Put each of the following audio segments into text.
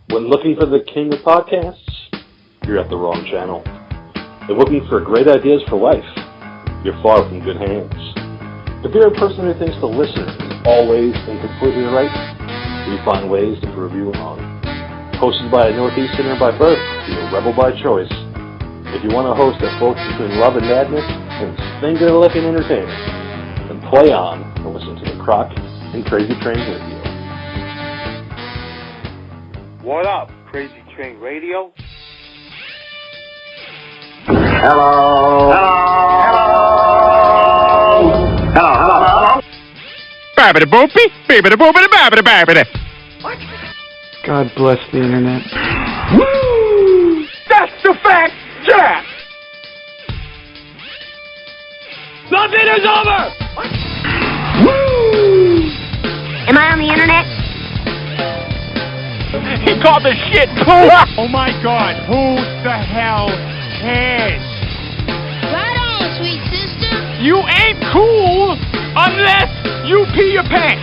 When looking for the king of podcasts, you're at the wrong channel. If looking for great ideas for life, you're far from good hands. If you're a person who thinks the listener is always and completely right, we find ways to prove you wrong. Hosted by a Northeasterner by birth, you're a rebel by choice. If you want a host that floats between love and madness and finger-licking entertainment, then play on and listen to the Croc and Crazy Train Radio. What up, Crazy Train Radio? Hello. Babbity boopy, babbity boopity, babbity babbity. God bless the internet. Woo! That's the fact, Jack! Nothing is over! Woo! Am I on the internet? He called the shit poo! Oh my god, who the hell cares? Right on, sweet sister. You ain't cool unless you pee your pants!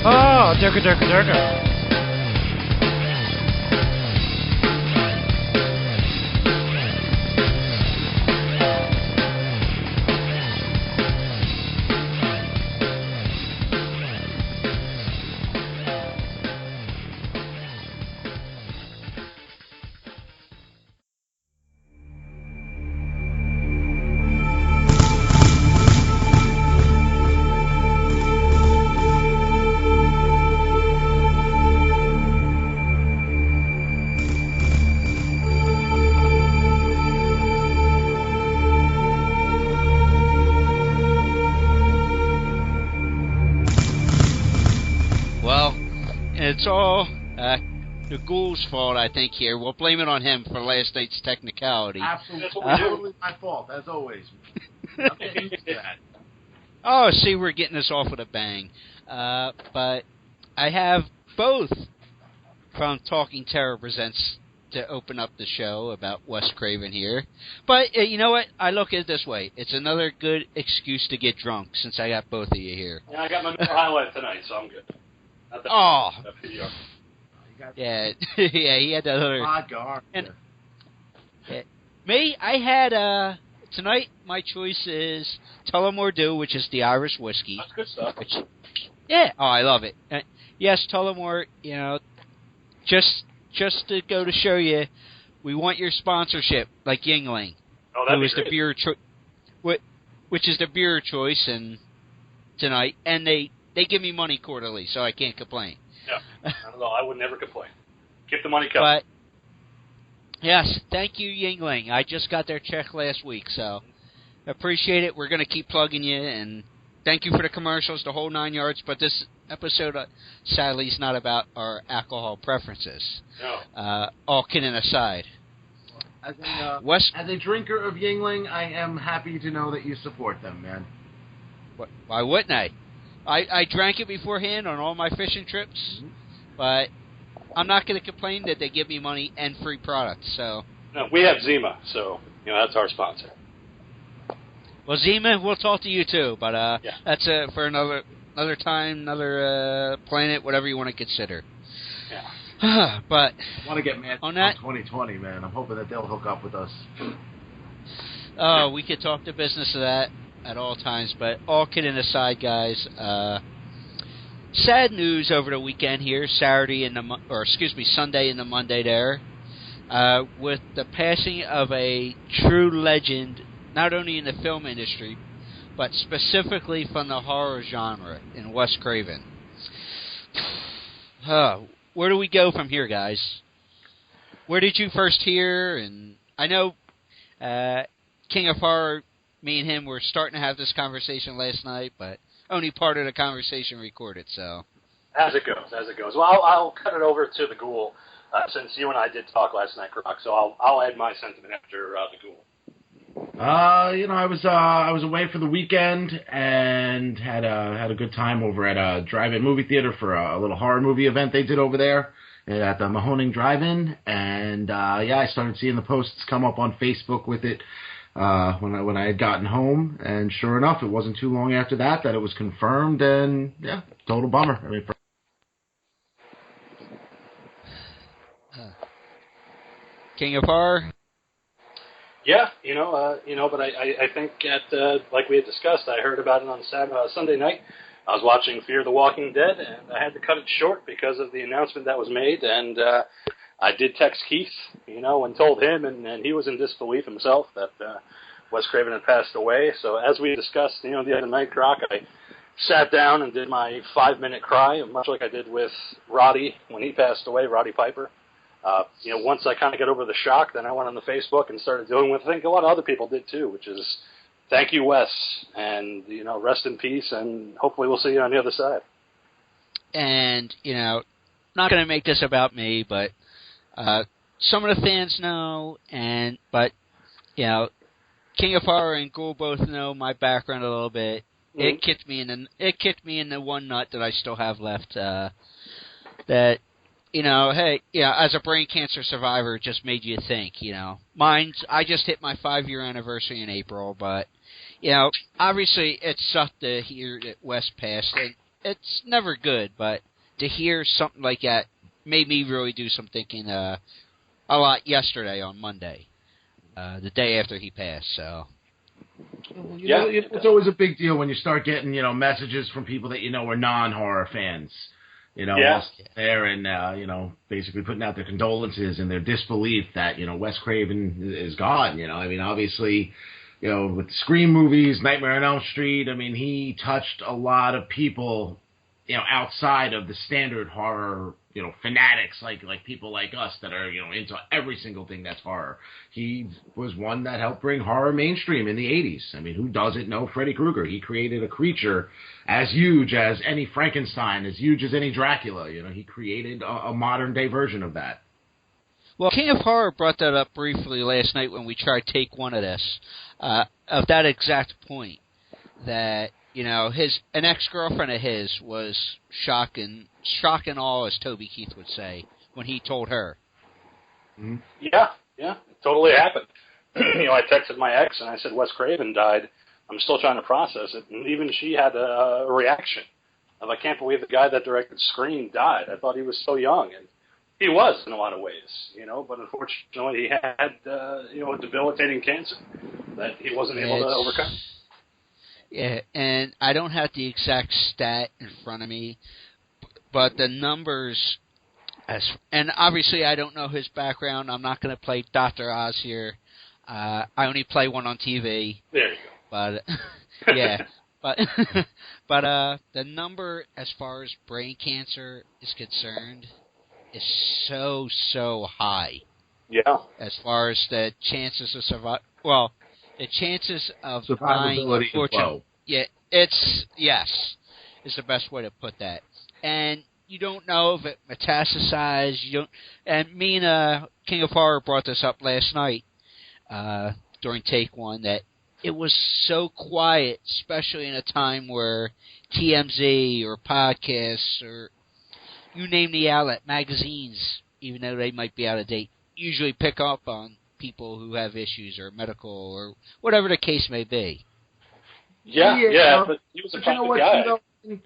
Oh, durka. It's all the Ghoul's fault, I think, here. We'll blame it on him for last night's technicality. Absolutely. Totally my fault, as always. Nothing to that. Oh, see, we're getting this off with a bang. But I have both from Talking Terror Presents to open up the show about Wes Craven here. But you know what? I look at it this way. It's another good excuse to get drunk since I got both of you here. Yeah, I got my middle highlight tonight, so I'm good. Oh. Yeah, yeah, he had that other... Me, I had, tonight, my choice is Tullamore Dew, which is the Irish whiskey. That's good stuff. I love it. Yes, Tullamore, you know, just to go to show you, we want your sponsorship, like Yuengling. Oh, that'd who be is great. the beer which is the beer choice tonight, and they give me money quarterly, so I can't complain. Yeah, I don't know. I would never complain. Keep the money coming. But yes, thank you, Yuengling. I just got their check last week, so appreciate it. We're going to keep plugging you, and thank you for the commercials, the whole 9 yards. But this episode, sadly, is not about our alcohol preferences. No. All kidding aside. As a drinker of Yuengling, I am happy to know that you support them, man. Why wouldn't I? I drank it beforehand on all my fishing trips, but I'm not going to complain that they give me money and free products. So No, we have Zima, so that's our sponsor. Well, Zima, we'll talk to you too, but yeah. That's for another time, another planet, whatever you want to consider. Yeah. But I want to get mad on 2020, man. I'm hoping that they'll hook up with us. Oh, we could talk the business of that at all times, but all kidding aside, guys, sad news over the weekend here, Sunday and the Monday there, with the passing of a true legend, not only in the film industry, but specifically from the horror genre in Wes Craven. Where do we go from here, guys? Where did you first hear? And I know King of Horror, me and him were starting to have this conversation last night, but only part of the conversation recorded, so. As it goes. Well, I'll cut it over to the Ghoul, since you and I did talk last night, Croc, so I'll add my sentiment after the Ghoul. I was away for the weekend and had a good time over at a drive-in movie theater for a little horror movie event they did over there at the Mahoning Drive-In, and I started seeing the posts come up on Facebook with it when I had gotten home, and sure enough, it wasn't too long after that it was confirmed, and total bummer. I mean, King of Horror? Yeah, but I think like we had discussed, I heard about it on Sunday night. I was watching Fear the Walking Dead, and I had to cut it short because of the announcement that was made, and I did text Keith, and told him, and he was in disbelief himself that Wes Craven had passed away. So as we discussed, the other night, Croc, I sat down and did my 5-minute cry, much like I did with Roddy when he passed away, Roddy Piper. Once I kind of got over the shock, then I went on the Facebook and started doing what I think a lot of other people did too, which is thank you, Wes, and, rest in peace, and hopefully we'll see you on the other side. And, not going to make this about me, but some of the fans know, but King of Horror and Ghoul both know my background a little bit. Mm-hmm. It kicked me in the one nut that I still have left. That as a brain cancer survivor, it just made you think. I just hit my 5-year anniversary in April, but obviously it sucked to hear that Wes passed, and it's never good. But to hear something like that made me really do some thinking. A lot yesterday on Monday, the day after he passed. So. It's always a big deal when you start getting, messages from people that are non-horror fans, there and, basically putting out their condolences and their disbelief that, Wes Craven is gone, obviously, with the Scream movies, Nightmare on Elm Street, he touched a lot of people, outside of the standard horror, fanatics, like people like us that are, into every single thing that's horror. He was one that helped bring horror mainstream in the 80s. Who doesn't know Freddy Krueger? He created a creature as huge as any Frankenstein, as huge as any Dracula. He created a modern-day version of that. Well, King of Horror brought that up briefly last night when we tried take one of this, of that exact point, that an ex-girlfriend of his was shock and awe, as Toby Keith would say, when he told her. Mm-hmm. Yeah, it totally happened. I texted my ex and I said, Wes Craven died. I'm still trying to process it. And even she had a reaction of, I can't believe the guy that directed Scream died. I thought he was so young. And he was in a lot of ways, but unfortunately he had, a debilitating cancer that he wasn't able to overcome. Yeah, and I don't have the exact stat in front of me, but the numbers, and obviously I don't know his background. I'm not going to play Dr. Oz here. I only play one on TV. There you go. But, yeah, but the number as far as brain cancer is concerned is so high. Yeah. As far as the chances of the chances of dying, unfortunately, yeah, is the best way to put that. And you don't know if it metastasized. And me and King of Horror brought this up last night during Take One, that it was so quiet, especially in a time where TMZ or podcasts or you name the outlet, magazines, even though they might be out of date, usually pick up on people who have issues or medical or whatever the case may be. Yeah, but he was a private guy.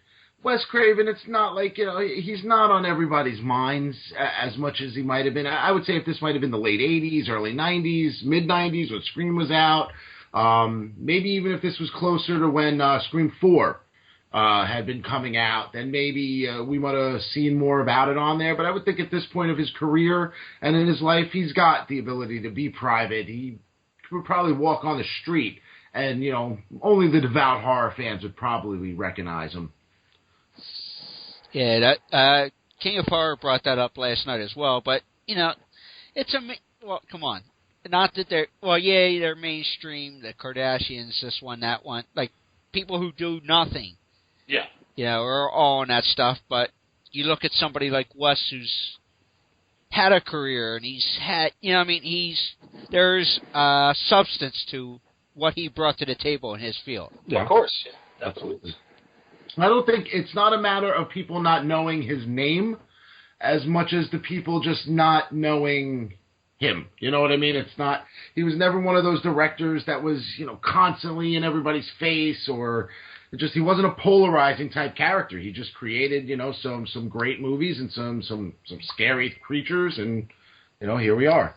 Wes Craven, it's not like, he's not on everybody's minds as much as he might have been. I would say if this might have been the late 80s, early 90s, mid-90s when Scream was out, maybe even if this was closer to when Scream 4 had been coming out, then maybe we might have seen more about it on there. But I would think at this point of his career and in his life, he's got the ability to be private. He would probably walk on the street, and, only the devout horror fans would probably recognize him. Yeah, that King of Horror brought that up last night as well. But, it's come on. Not that they're mainstream, the Kardashians, this one, that one. Like, people who do nothing. Yeah. Are all in that stuff. But you look at somebody like Wes, who's had a career, and he's had, there's substance to what he brought to the table in his field. Yeah, of course. Yeah, absolutely. I don't think it's not a matter of people not knowing his name as much as the people just not knowing him. You know what I mean? It's not, he was never one of those directors that was, constantly in everybody's face, or he wasn't a polarizing type character. He just created, some great movies and some scary creatures, and here we are.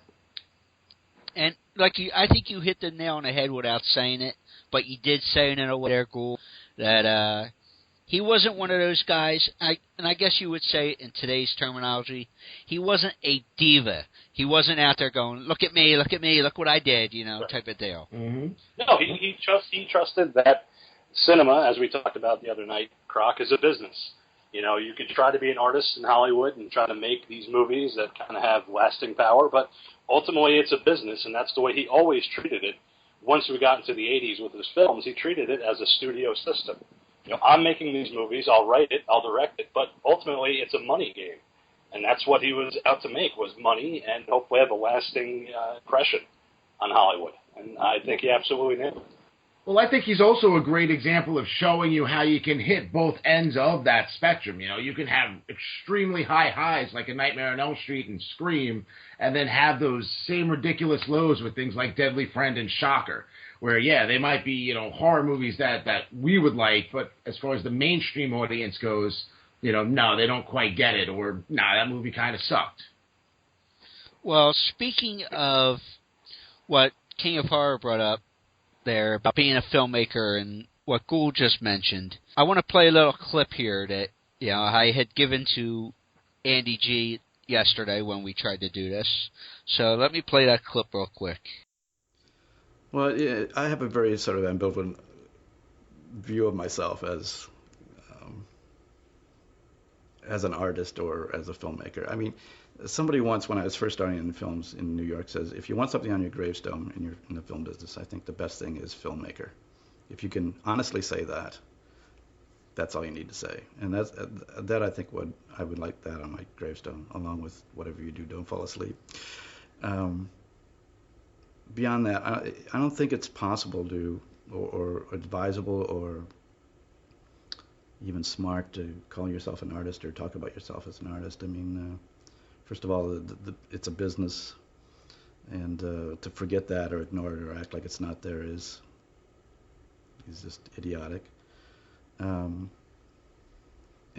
And I think you hit the nail on the head without saying it, but you did say it in a way there, Gould, that he wasn't one of those guys, and I guess you would say in today's terminology, he wasn't a diva. He wasn't out there going, look at me, look what I did, type of deal. Mm-hmm. No, he trusted that cinema, as we talked about the other night, Croc, is a business. You could try to be an artist in Hollywood and try to make these movies that kind of have lasting power, but ultimately it's a business, and that's the way he always treated it. Once we got into the 80s with his films, he treated it as a studio system. I'm making these movies, I'll write it, I'll direct it, but ultimately it's a money game. And that's what he was out to make, was money and hopefully have a lasting impression on Hollywood. And I think he absolutely nailed it. Well, I think he's also a great example of showing you how you can hit both ends of that spectrum. You can have extremely high highs like A Nightmare on Elm Street and Scream, and then have those same ridiculous lows with things like Deadly Friend and Shocker, where, yeah, they might be, horror movies that we would like, but as far as the mainstream audience goes, no, they don't quite get it, or, nah, that movie kind of sucked. Well, speaking of what King of Horror brought up there about being a filmmaker and what Gould just mentioned, I want to play a little clip here that I had given to Andy G yesterday when we tried to do this. So let me play that clip real quick. Well, yeah, I have a very sort of ambivalent view of myself as an artist or as a filmmaker. I mean, somebody once, when I was first starting in films in New York, says, if you want something on your gravestone in the film business, I think the best thing is filmmaker. If you can honestly say that, that's all you need to say. And that I think I would like that on my gravestone, along with whatever you do, don't fall asleep. Beyond that, I don't think it's possible to, or advisable, or even smart to call yourself an artist or talk about yourself as an artist. I mean, first of all, it's a business, and to forget that or ignore it or act like it's not there is just idiotic. And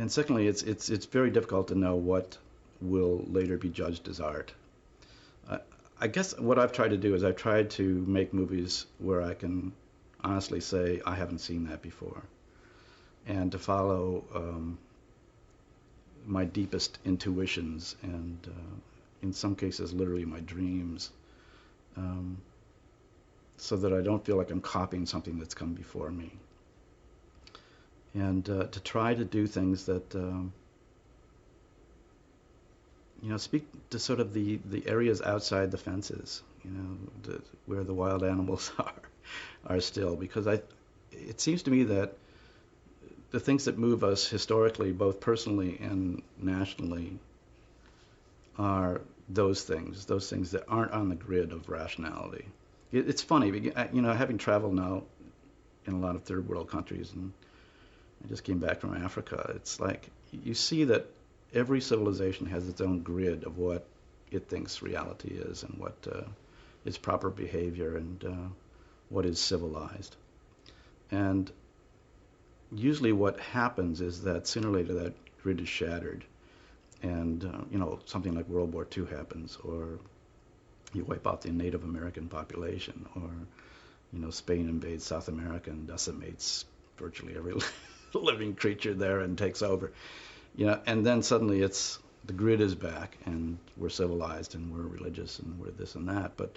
secondly, it's very difficult to know what will later be judged as art. I guess what I've tried to do is I've tried to make movies where I can honestly say I haven't seen that before, and to follow my deepest intuitions and in some cases literally my dreams, so that I don't feel like I'm copying something that's come before me, and to try to do things that speak to sort of the areas outside the fences, where the wild animals are still, because it seems to me that the things that move us historically, both personally and nationally, are those things that aren't on the grid of rationality. It's funny, having traveled now in a lot of third world countries, and I just came back from Africa, it's like you see that every civilization has its own grid of what it thinks reality is, and what is proper behavior, and what is civilized. And usually what happens is that sooner or later that grid is shattered, and something like World War II happens, or you wipe out the Native American population, or Spain invades South America and decimates virtually every living creature there and takes over. And then suddenly the grid is back, and we're civilized, and we're religious, and we're this and that. But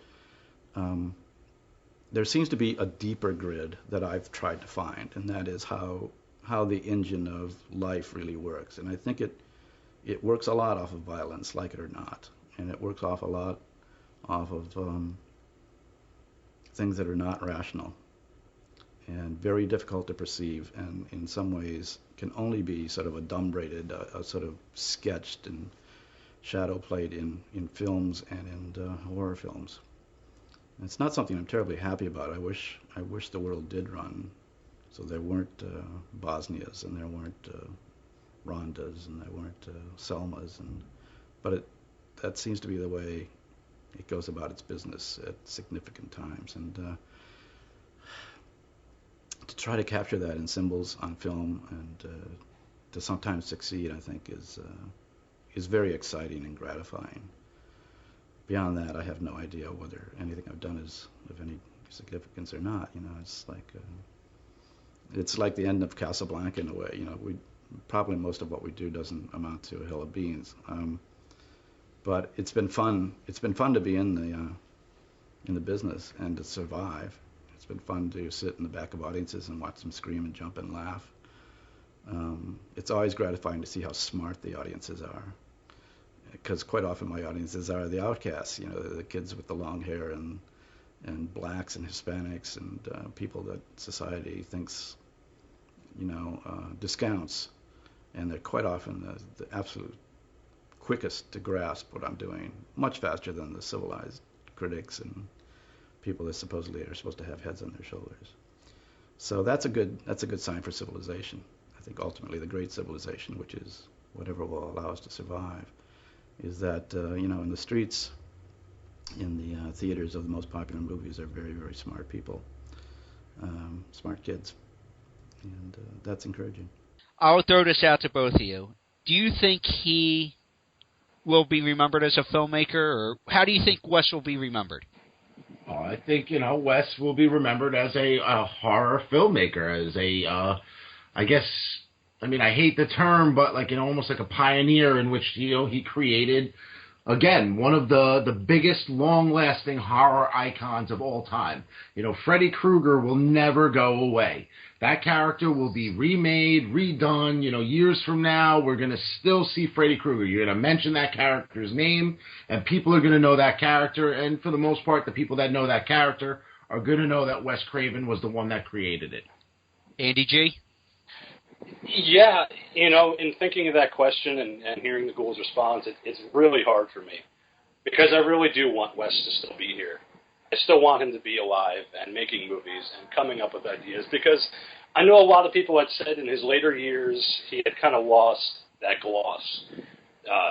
there seems to be a deeper grid that I've tried to find, and that is how the engine of life really works. And I think it works a lot off of violence, like it or not, and it works off a lot off of things that are not rational and very difficult to perceive, and in some ways can only be sort of adumbrated, sort of sketched and shadow played in films and in horror films. And it's not something I'm terribly happy about. I wish the world did run so there weren't Bosnias, and there weren't Rhondas, and there weren't Selmas, but that seems to be the way it goes about its business at significant times. And to try to capture that in symbols on film, and to sometimes succeed, I think is very exciting and gratifying. beyond that, I have no idea whether anything I've done is of any significance or not. It's like the end of Casablanca in a way. Probably most of what we do doesn't amount to a hill of beans. But it's been fun. It's been fun to be in the business and to survive. It's been fun to sit in the back of audiences and watch them scream and jump and laugh. It's always gratifying to see how smart the audiences are, because quite often my audiences are the outcasts. The kids with the long hair and blacks and Hispanics and people that society thinks discounts, and they're quite often the absolute quickest to grasp what I'm doing, much faster than the civilized critics and people that supposedly are supposed to have heads on their shoulders. So that's a good sign for civilization. I think ultimately the great civilization, which is whatever will allow us to survive, is that in the streets, in the theaters of the most popular movies, are very, very smart people, smart kids, and that's encouraging. I'll throw this out to both of you. Do you think he will be remembered as a filmmaker, or how do you think Wes will be remembered? Oh, I think, Wes will be remembered as a horror filmmaker, as I hate the term, but almost like a pioneer in which, he created, again, one of the biggest long-lasting horror icons of all time. Freddy Krueger will never go away. That character will be remade, redone. Years from now, we're going to still see Freddy Krueger. You're going to mention that character's name, and people are going to know that character. And for the most part, the people that know that character are going to know that Wes Craven was the one that created it. Andy G? Yeah, in thinking of that question and hearing the Ghouls' response, it's really hard for me, because I really do want Wes to still be here. I still want him to be alive and making movies and coming up with ideas, because I know a lot of people had said in his later years he had kind of lost that gloss.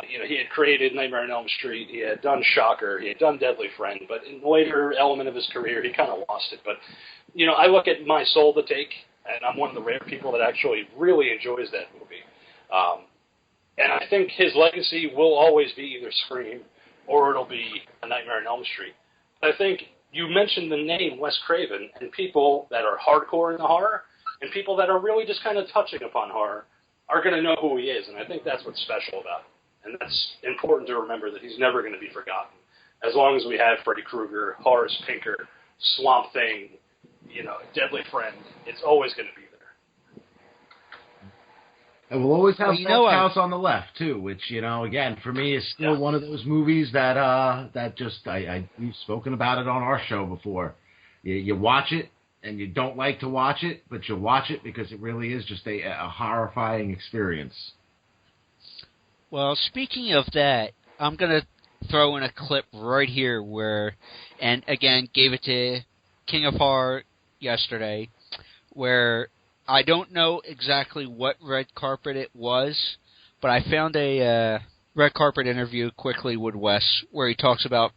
He had created Nightmare on Elm Street, he had done Shocker, he had done Deadly Friend, but in the later element of his career, he kind of lost it. But, I look at My Soul to Take, and I'm one of the rare people that actually really enjoys that movie. And I think his legacy will always be either Scream or it'll be A Nightmare on Elm Street. I think you mentioned the name Wes Craven, and people that are hardcore in the horror and people that are really just kind of touching upon horror are going to know who he is, and I think that's what's special about him. And that's important to remember, that he's never going to be forgotten. As long as we have Freddy Krueger, Horace Pinker, Swamp Thing, Deadly Friend, it's always going to be there. And we'll always have House on the Left, too, which, again, for me is still one of those movies that just, we've spoken about it on our show before. You watch it, and you don't like to watch it, but you watch it because it really is just a horrifying experience. Well, speaking of that, I'm going to throw in a clip right here where, and again, gave it to King of Horror yesterday, where I don't know exactly what red carpet it was, but I found a red carpet interview quickly with Wes where he talks about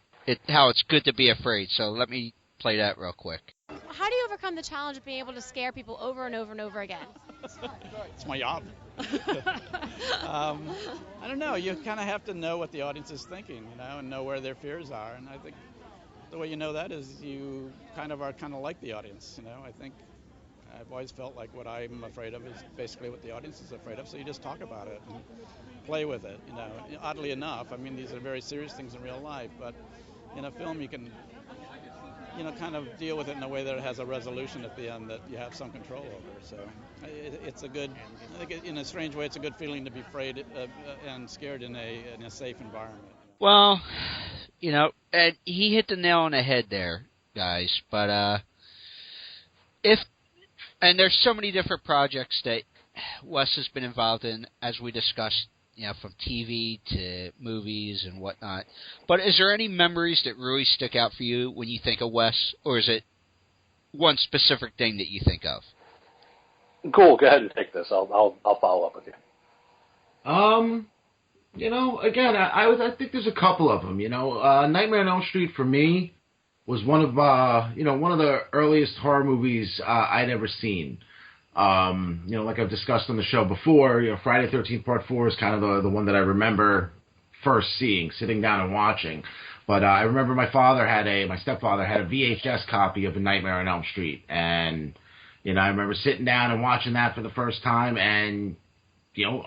how it's good to be afraid. So let me play that real quick. How do you overcome the challenge of being able to scare people over and over and over again? It's my job. I don't know. You kind of have to know what the audience is thinking, and know where their fears are. And I think the way you know that is you kind of are like the audience. I think I've always felt like what I'm afraid of is basically what the audience is afraid of. So you just talk about it and play with it. Oddly enough, these are very serious things in real life, but in a film you can kind of deal with it in a way that it has a resolution at the end that you have some control over. So it's a good, I think in a strange way, it's a good feeling to be afraid and scared in a safe environment. Well, and he hit the nail on the head there, guys. But and there's so many different projects that Wes has been involved in, as we discussed, from TV to movies and whatnot. But is there any memories that really stick out for you when you think of Wes, or is it one specific thing that you think of? Cool, go ahead and take this. I'll follow up with you. Again, I think there's a couple of them. Nightmare on Elm Street for me was one of the earliest horror movies I'd ever seen. Like I've discussed on the show before, Friday the 13th Part 4 is kind of the one that I remember first seeing, sitting down and watching. But I remember my stepfather had a VHS copy of A Nightmare on Elm Street, and I remember sitting down and watching that for the first time, and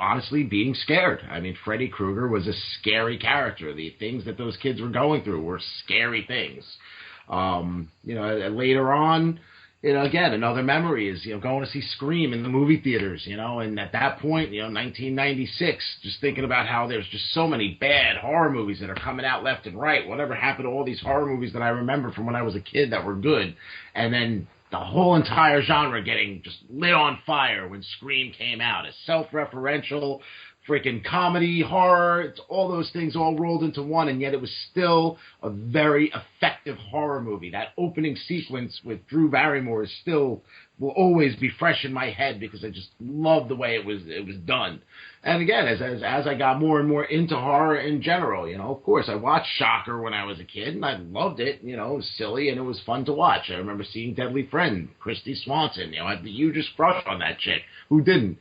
honestly being scared. I mean, Freddy Krueger was a scary character. The things that those kids were going through were scary things. Later on, again, another memory is, going to see Scream in the movie theaters, and at that point, 1996, just thinking about how there's just so many bad horror movies that are coming out left and right. Whatever happened to all these horror movies that I remember from when I was a kid that were good? And then the whole entire genre getting just lit on fire when Scream came out. A self-referential freaking comedy, horror, it's all those things all rolled into one, and yet it was still a very effective horror movie. That opening sequence with Drew Barrymore will always be fresh in my head because I just love the way it was done. And again, as I got more and more into horror in general, of course, I watched Shocker when I was a kid, and I loved it. It was silly, and it was fun to watch. I remember seeing Deadly Friend, Christy Swanson. I had the hugest crush on that chick. Who didn't?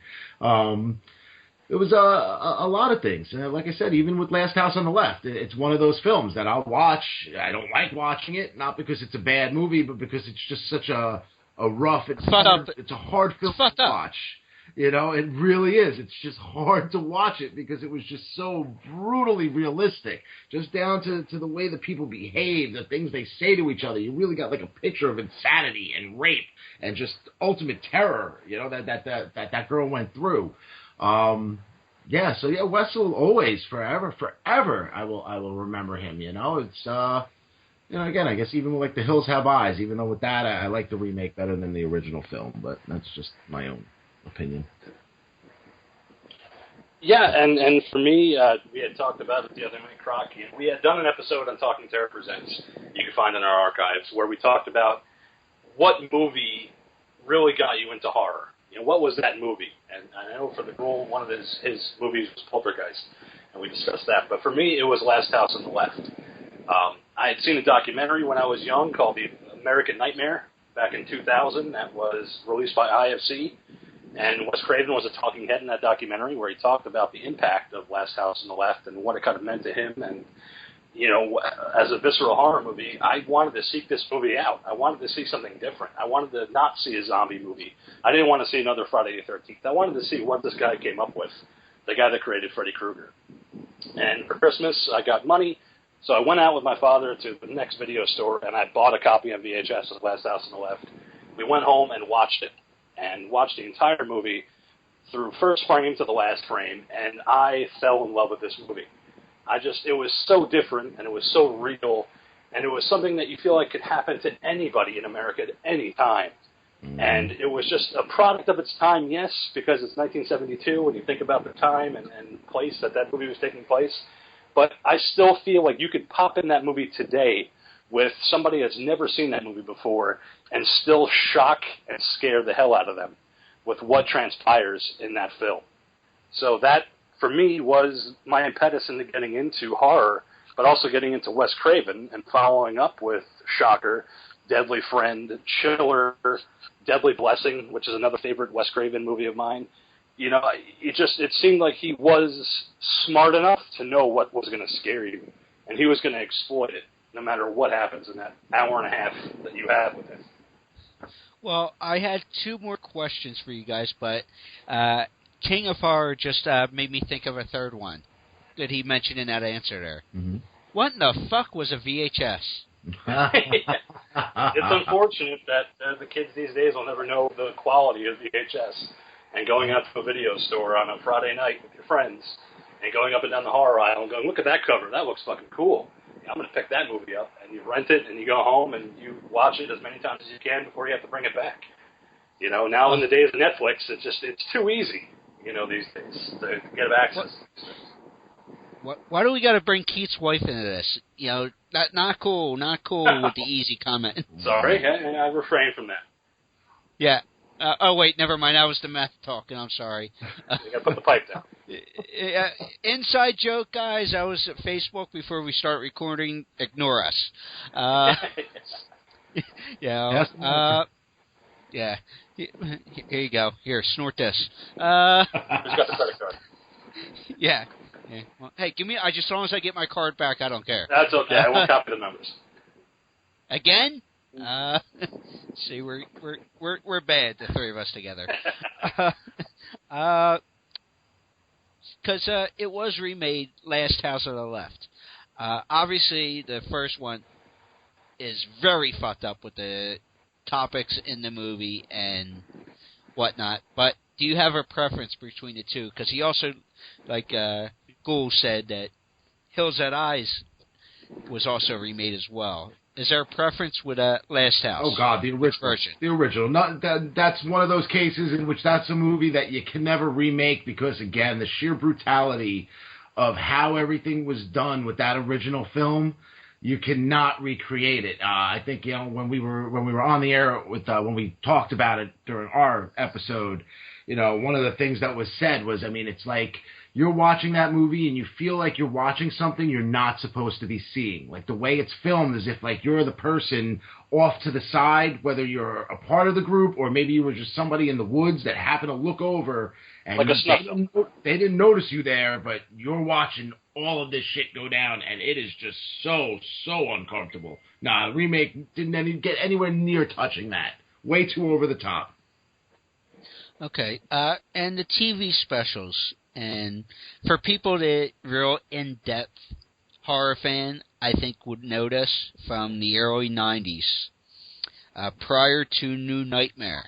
It was a lot of things. Like I said, even with Last House on the Left, it's one of those films that I'll watch. I don't like watching it, not because it's a bad movie, but because it's just such a rough, it's a hard film to watch. It really is. It's just hard to watch it because it was just so brutally realistic, just down to the way that people behave, the things they say to each other. You really got like a picture of insanity and rape and just ultimate terror, that girl went through. Wes will always, forever, I will remember him, it's, again, I guess even like The Hills Have Eyes, even though with that, I like the remake better than the original film, but that's just my own opinion. Yeah, and for me, we had talked about it the other night, Croc. We had done an episode on Talking Terror Presents, you can find in our archives, where we talked about what movie really got you into horror. What was that movie? And I know for the Ghoul, one of his movies was Poltergeist, and we discussed that. But for me, it was Last House on the Left. I had seen a documentary when I was young called The American Nightmare back in 2000 that was released by IFC. And Wes Craven was a talking head in that documentary where he talked about the impact of Last House on the Left and what it kind of meant to him. And, as a visceral horror movie, I wanted to seek this movie out. I wanted to see something different. I wanted to not see a zombie movie. I didn't want to see another Friday the 13th. I wanted to see what this guy came up with, the guy that created Freddy Krueger. And for Christmas, I got money, so I went out with my father to the next video store, and I bought a copy on VHS of Last House on the Left. We went home and watched it, and watched the entire movie through first frame to the last frame, and I fell in love with this movie. It was so different, and it was so real, and it was something that you feel like could happen to anybody in America at any time. And it was just a product of its time, yes, because it's 1972 when you think about the time and place that movie was taking place. But I still feel like you could pop in that movie today with somebody that's never seen that movie before and still shock and scare the hell out of them with what transpires in that film. So that, for me, was my impetus into getting into horror, but also getting into Wes Craven and following up with Shocker, Deadly Friend, Chiller, Deadly Blessing, which is another favorite Wes Craven movie of mine. It seemed like he was smart enough to know what was going to scare you, and he was going to exploit it no matter what happens in that hour and a half that you have with it. Well, I had two more questions for you guys, but King of Horror just made me think of a third one that he mentioned in that answer there. Mm-hmm. What in the fuck was a VHS? It's unfortunate that the kids these days will never know the quality of VHS. And going out to a video store on a Friday night with your friends and going up and down the horror aisle and going, look at that cover, that looks fucking cool. I'm going to pick that movie up. And you rent it and you go home and you watch it as many times as you can before you have to bring it back. Now in the days of Netflix, it's too easy, these days to get access. Why do we got to bring Keith's wife into this? Not cool with the easy comment. Sorry, I refrain from that. Yeah. Wait, never mind. That was the meth talking. I'm sorry. You got to put the pipe down. Inside joke, guys. I was at Facebook before we start recording. Ignore us. Yeah. Yeah. Here you go. Here, snort this. Who's got the credit card? Yeah. Yeah. Well, hey, give me. As long as I get my card back, I don't care. That's okay. I won't copy the numbers. Again? See, we're bad, the three of us together. Because it was remade, Last House on the Left. Obviously, the first one is very fucked up with the topics in the movie and whatnot. But do you have a preference between the two? Because he also, like Ghoul said, that Hills That Eyes was also remade as well. Is there a preference with Last House? Oh God, the original version. The original. That's one of those cases in which that's a movie that you can never remake because, again, the sheer brutality of how everything was done with that original film, you cannot recreate it. I think when we were on the air with when we talked about it during our episode, one of the things that was said was, it's like you're watching that movie and you feel like you're watching something you're not supposed to be seeing. Like the way it's filmed is if like you're the person off to the side, whether you're a part of the group or maybe you were just somebody in the woods that happened to look over and like they didn't notice you there, but you're watching all of this shit go down and it is just so uncomfortable. Nah, the remake didn't get anywhere near touching that. Way too over the top. Okay, and the TV specials. And for people that real in-depth horror fan, I think would notice from the early 90s, prior to New Nightmare.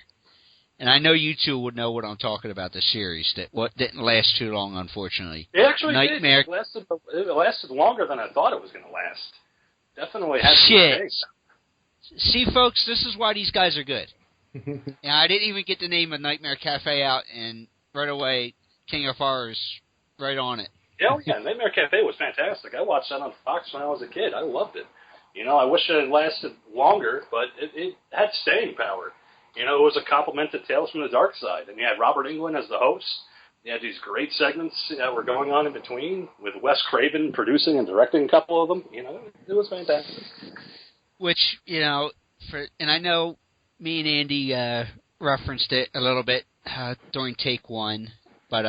And I know you two would know what I'm talking about, the series, that what didn't last too long, unfortunately. It actually Nightmare. did. It lasted longer than I thought it was going to last. Definitely had Shit. See, folks, this is why these guys are good. And I didn't even get the name of Nightmare Cafe out, and right away, King of Horrors right on it. Yeah, Nightmare Cafe was fantastic. I watched that on Fox when I was a kid. I loved it. I wish it had lasted longer, but it had staying power. It was a compliment to Tales from the Dark Side. And you had Robert Englund as the host. You had these great segments that were going on in between with Wes Craven producing and directing a couple of them. It was fantastic. Which, and I know me and Andy referenced it a little bit during take one. But,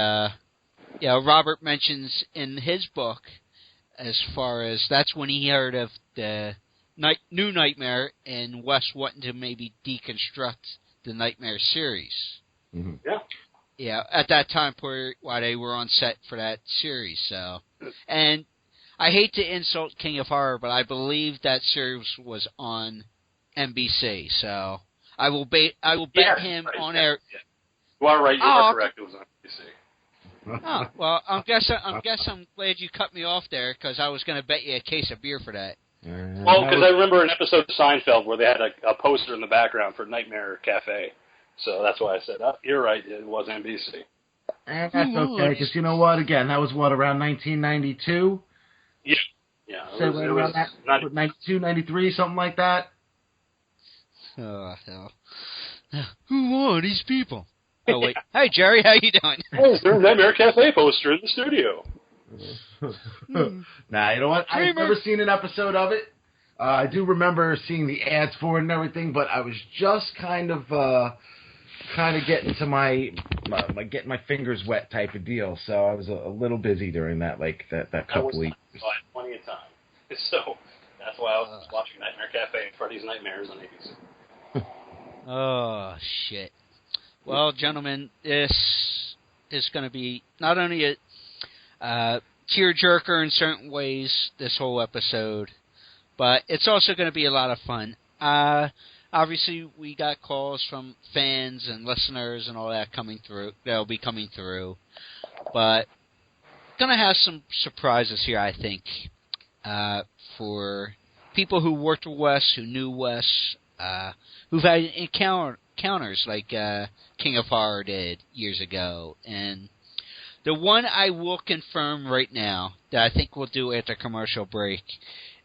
Robert mentions in his book, as far as that's when he heard of the New Nightmare and Wes wanting to maybe deconstruct the Nightmare series. Mm-hmm. Yeah. Yeah, at that time while they were on set for that series. So, and I hate to insult King of Horror, but I believe that series was on NBC. So I will bet him right, on air. Yeah. You are right. You are correct. It was on NBC. Oh, well, I'm glad you cut me off there because I was going to bet you a case of beer for that. Well, because I remember an episode of Seinfeld where they had a poster in the background for Nightmare Cafe. So that's why I said, you're right, it was NBC. And that's okay, because you know what? Again, that was around 1992? Yeah. It was around that, 92, 93, something like that? Oh, hell. Who are these people? Oh, wait. Hey, Jerry, how you doing? Hey, there's a Nightmare Cafe poster in the studio. Nah, you know what? I've never seen an episode of it. I do remember seeing the ads for it and everything, but I was just kind of getting to my getting my fingers wet type of deal. So I was a little busy during that couple weeks. I had plenty of time. So that's why I was watching Nightmare Cafe and Freddy's Nightmares on ABC. Oh, shit. Well, gentlemen, this is going to be not only a tearjerker in certain ways, this whole episode, but it's also going to be a lot of fun. Obviously, we got calls from fans and listeners and all that coming through. They'll be coming through. But going to have some surprises here, I think, for people who worked with Wes, who knew Wes, who've had encounters like King of Horror did years ago. And the one I will confirm right now that I think we'll do at the commercial break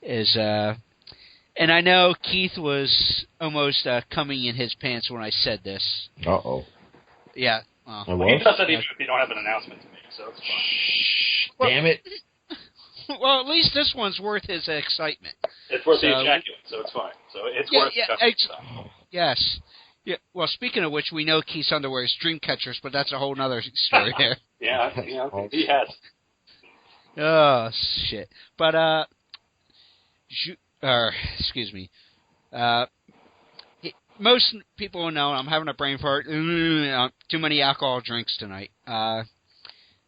is, and I know Keith was almost coming in his pants when I said this. Uh-oh. Yeah. Well, he does it even if you don't have an announcement to make, so it's fine. Well, damn it. Well, at least this one's worth his excitement. It's worth the ejaculate, so it's fine. So it's worth it. Yes. Yeah. Well, speaking of which, we know Keith's underwear is dream catchers, but that's a whole other story there. Yeah, he has. Oh, shit. But, excuse me. Most people will know I'm having a brain fart. Too many alcohol drinks tonight.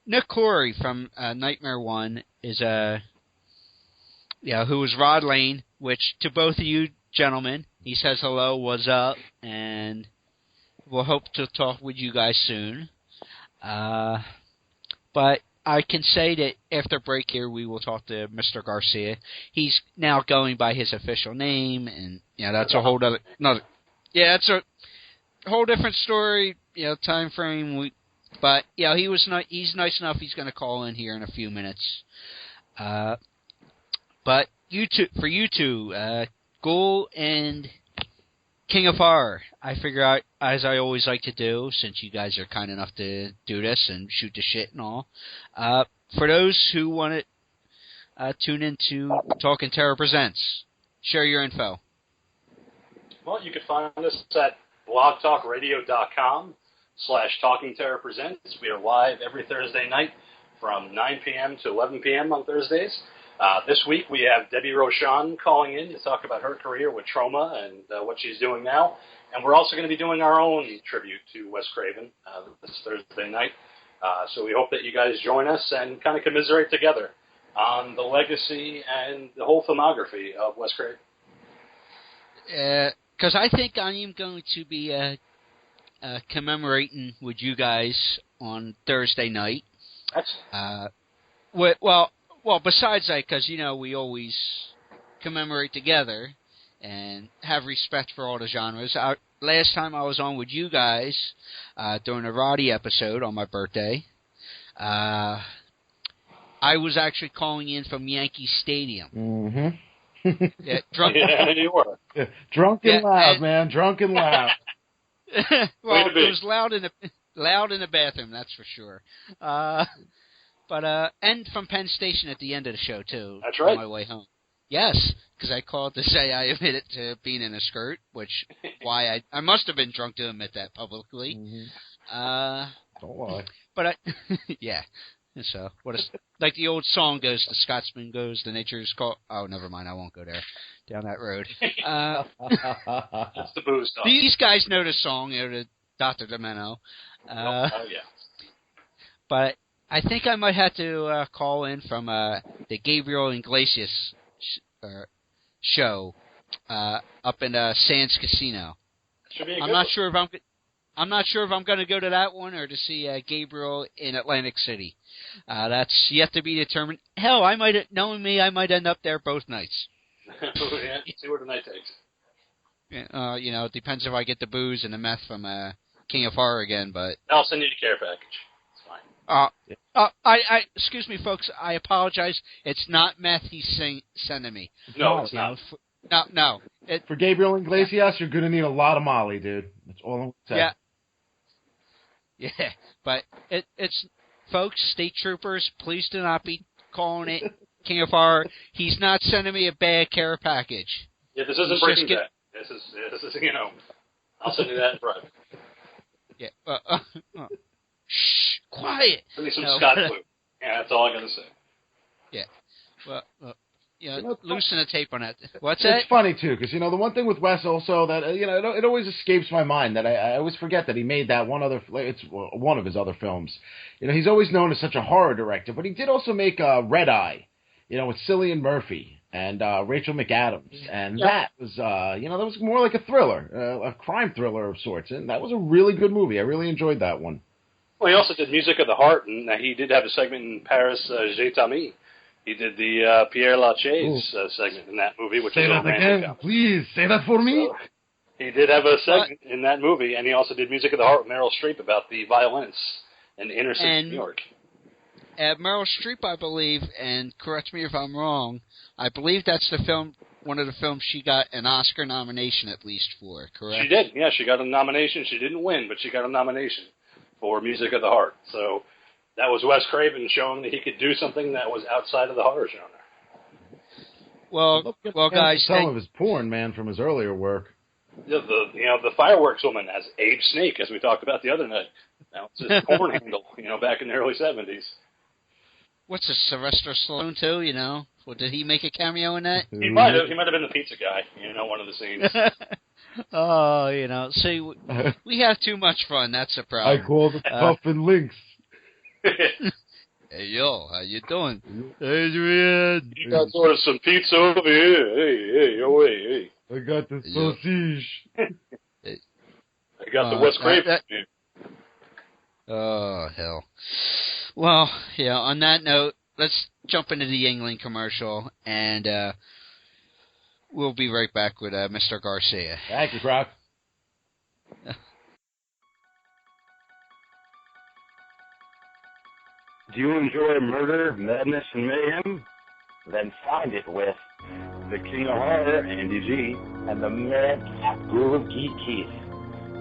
Nick Corey from Nightmare 1 is who was Rod Lane, which to both of you gentlemen, he says hello, what's up, and we'll hope to talk with you guys soon. But I can say that after break here, we will talk to Mr. Garcia. He's now going by his official name, and that's a whole other. It's a whole different story. Time frame. But he's nice enough. He's going to call in here in a few minutes. But for you two, Ghoul and King of Horror, I figure out, as I always like to do, since you guys are kind enough to do this and shoot the shit and all, for those who want to tune into Talking Terror Presents, share your info. Well, you can find us at blogtalkradio.com/Talking Terror Presents. We are live every Thursday night from 9 p.m. to 11 p.m. on Thursdays. This week we have Debbie Rochon calling in to talk about her career with Trauma and what she's doing now. And we're also going to be doing our own tribute to Wes Craven this Thursday night. So we hope that you guys join us and kind of commiserate together on the legacy and the whole filmography of Wes Craven. Because I think I am going to be commemorating with you guys on Thursday night. Well, besides that, because, we always commemorate together and have respect for all the genres. Last time I was on with you guys during a Roddy episode on my birthday, I was actually calling in from Yankee Stadium. Mm-hmm. Yeah, drunk. Yeah, you were. Drunk and loud, man. Drunk and loud. Well, it was loud in the bathroom, that's for sure. But and from Penn Station at the end of the show too. That's right. On my way home. Yes, because I called to say I admitted to being in a skirt, which why I must have been drunk to admit that publicly. Mm-hmm. Don't lie. But yeah. So like the old song goes, the Scotsman goes, the nature's called. Oh, never mind, I won't go there, down that road. That's the booze talk. These guys know the song, the Dr. Demento. Yeah. But I think I might have to call in from the Gabriel Iglesias show up in Sands Casino. Should be a I'm good not one. sure if I'm not sure if I'm going to go to that one or to see Gabriel in Atlantic City. That's yet to be determined. Hell, knowing me, I might end up there both nights. Yeah, see where the night takes. It depends if I get the booze and the meth from King of Horror again, but I'll send you the care package. It's fine. Excuse me, folks. I apologize. It's not meth he's sending me. No, it's not. No. For Gabriel Iglesias, you're going to need a lot of Molly, dude. That's all I'm going to say. Yeah, but it's folks, state troopers, please do not be calling it King of Horror. He's not sending me a bad care package. Yeah, this isn't Breaking Bad. This is I'll send you that in private. Yeah. Shh, quiet. Send me some Scott Blue. Yeah, that's all I got to say. Yeah. Well, loosen the tape on that. What's that? It's funny, too, because, the one thing with Wes also that, it always escapes my mind that I always forget that he made that it's one of his other films. He's always known as such a horror director, but he did also make Red Eye, with Cillian Murphy and Rachel McAdams. And that was, that was more like a thriller, a crime thriller of sorts. And that was a really good movie. I really enjoyed that one. Well, he also did Music of the Heart, and he did have a segment in Paris, J'ai Tami. He did the Pierre Lachaise segment in that movie, which say is that again, comedy. please. Say that for me. So, he did have a segment in that movie, and he also did Music of the Heart with Meryl Streep about the violence in inner city New York. Meryl Streep, I believe, and correct me if I'm wrong, I believe that's one of the films she got an Oscar nomination at least for, correct? She did, yeah. She got a nomination. She didn't win, but she got a nomination for Music of the Heart. So that was Wes Craven showing that he could do something that was outside of the horror genre. Well, guys, some of his porn, man, from his earlier work. The Fireworks Woman has Abe Snake, as we talked about the other night. Now it's his porn handle, back in the early 70s. what's this, Sylvester Stallone too? You know, well, did he make a cameo in that? He might have. He might have been the pizza guy. You know, one of the scenes. Oh, you know, see, we have too much fun. That's the problem. I call the Puffin Links. Hey, yo, how you doing? Adrian. You got sort of some pizza over here. Hey, oh, hey. I got the sausage. I got the West Craven. Oh, hell. Well, yeah, on that note, let's jump into the Yuengling commercial, and we'll be right back with Mr. Garcia. Thank you, Croc. Do you enjoy murder, madness, and mayhem? Then find it with the King of Horror, Andy G, and the Madcap Guru of Geek Keith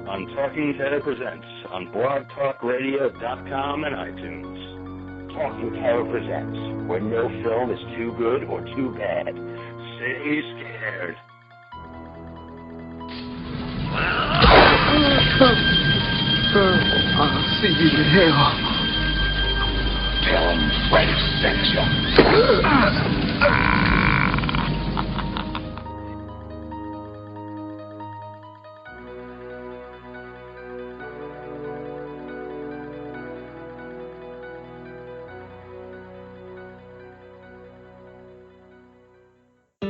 on Talking Terror Presents on blogtalkradio.com and iTunes. Talking Terror Presents, where no film is too good or too bad. Stay scared. I'll see you in hell. Tell him Freddy sent you.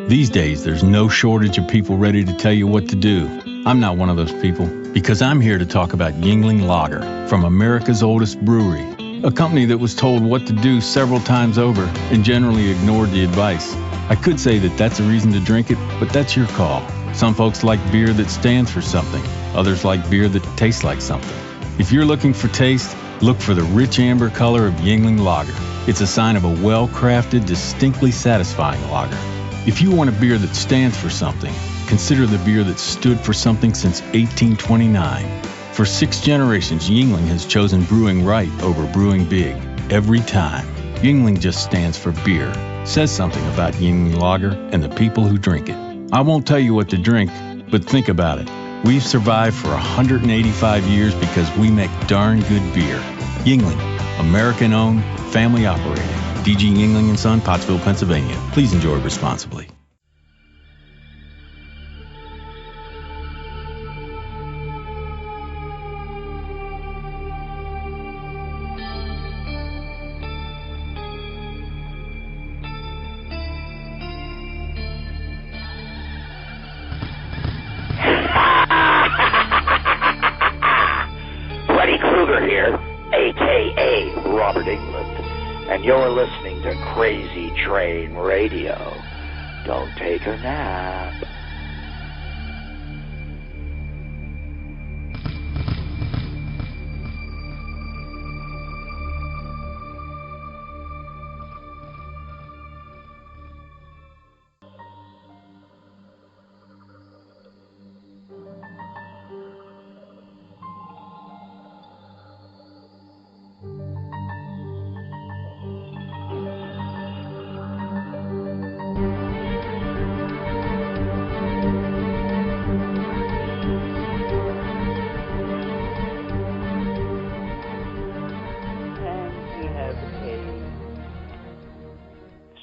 These days, there's no shortage of people ready to tell you what to do. I'm not one of those people, because I'm here to talk about Yuengling Lager from America's oldest brewery, a company that was told what to do several times over and generally ignored the advice. I could say that that's a reason to drink it, but that's your call. Some folks like beer that stands for something. Others like beer that tastes like something. If you're looking for taste, look for the rich amber color of Yuengling Lager. It's a sign of a well-crafted, distinctly satisfying lager. If you want a beer that stands for something, consider the beer that stood for something since 1829. For 6 generations, Yuengling has chosen brewing right over brewing big, every time. Yuengling just stands for beer, says something about Yuengling Lager and the people who drink it. I won't tell you what to drink, but think about it. We've survived for 185 years because we make darn good beer. Yuengling, American-owned, family-operated. DG Yuengling & Son, Pottsville, Pennsylvania. Please enjoy responsibly. Freddy Krueger here, a.k.a. Robert England. And you're listening to Crazy Train Radio. Don't take a nap.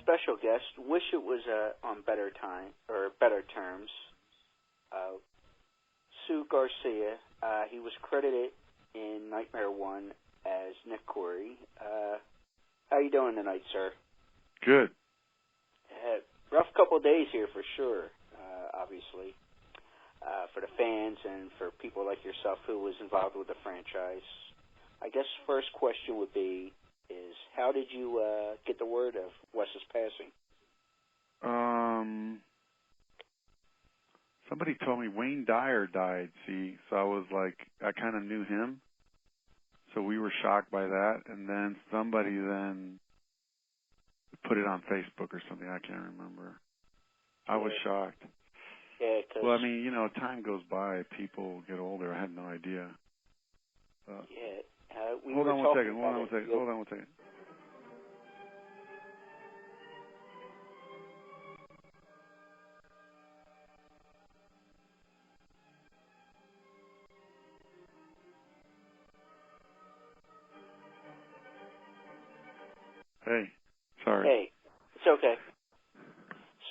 Special guest. Wish it was on better terms. Sue Garcia. He was credited in Nightmare 1 as Nick Corey. How you doing tonight, sir? Good. Rough couple of days here for sure. Obviously, for the fans and for people like yourself who was involved with the franchise. I guess first question would be: how did you get the word of Wes's passing? Somebody told me Wayne Dyer died, see, so I kind of knew him, so we were shocked by that, and then somebody then put it on Facebook or something, I can't remember. I was shocked. Yeah, well, I mean, time goes by, people get older, I had no idea. Hold on one second. Hey. Sorry. Hey, it's okay.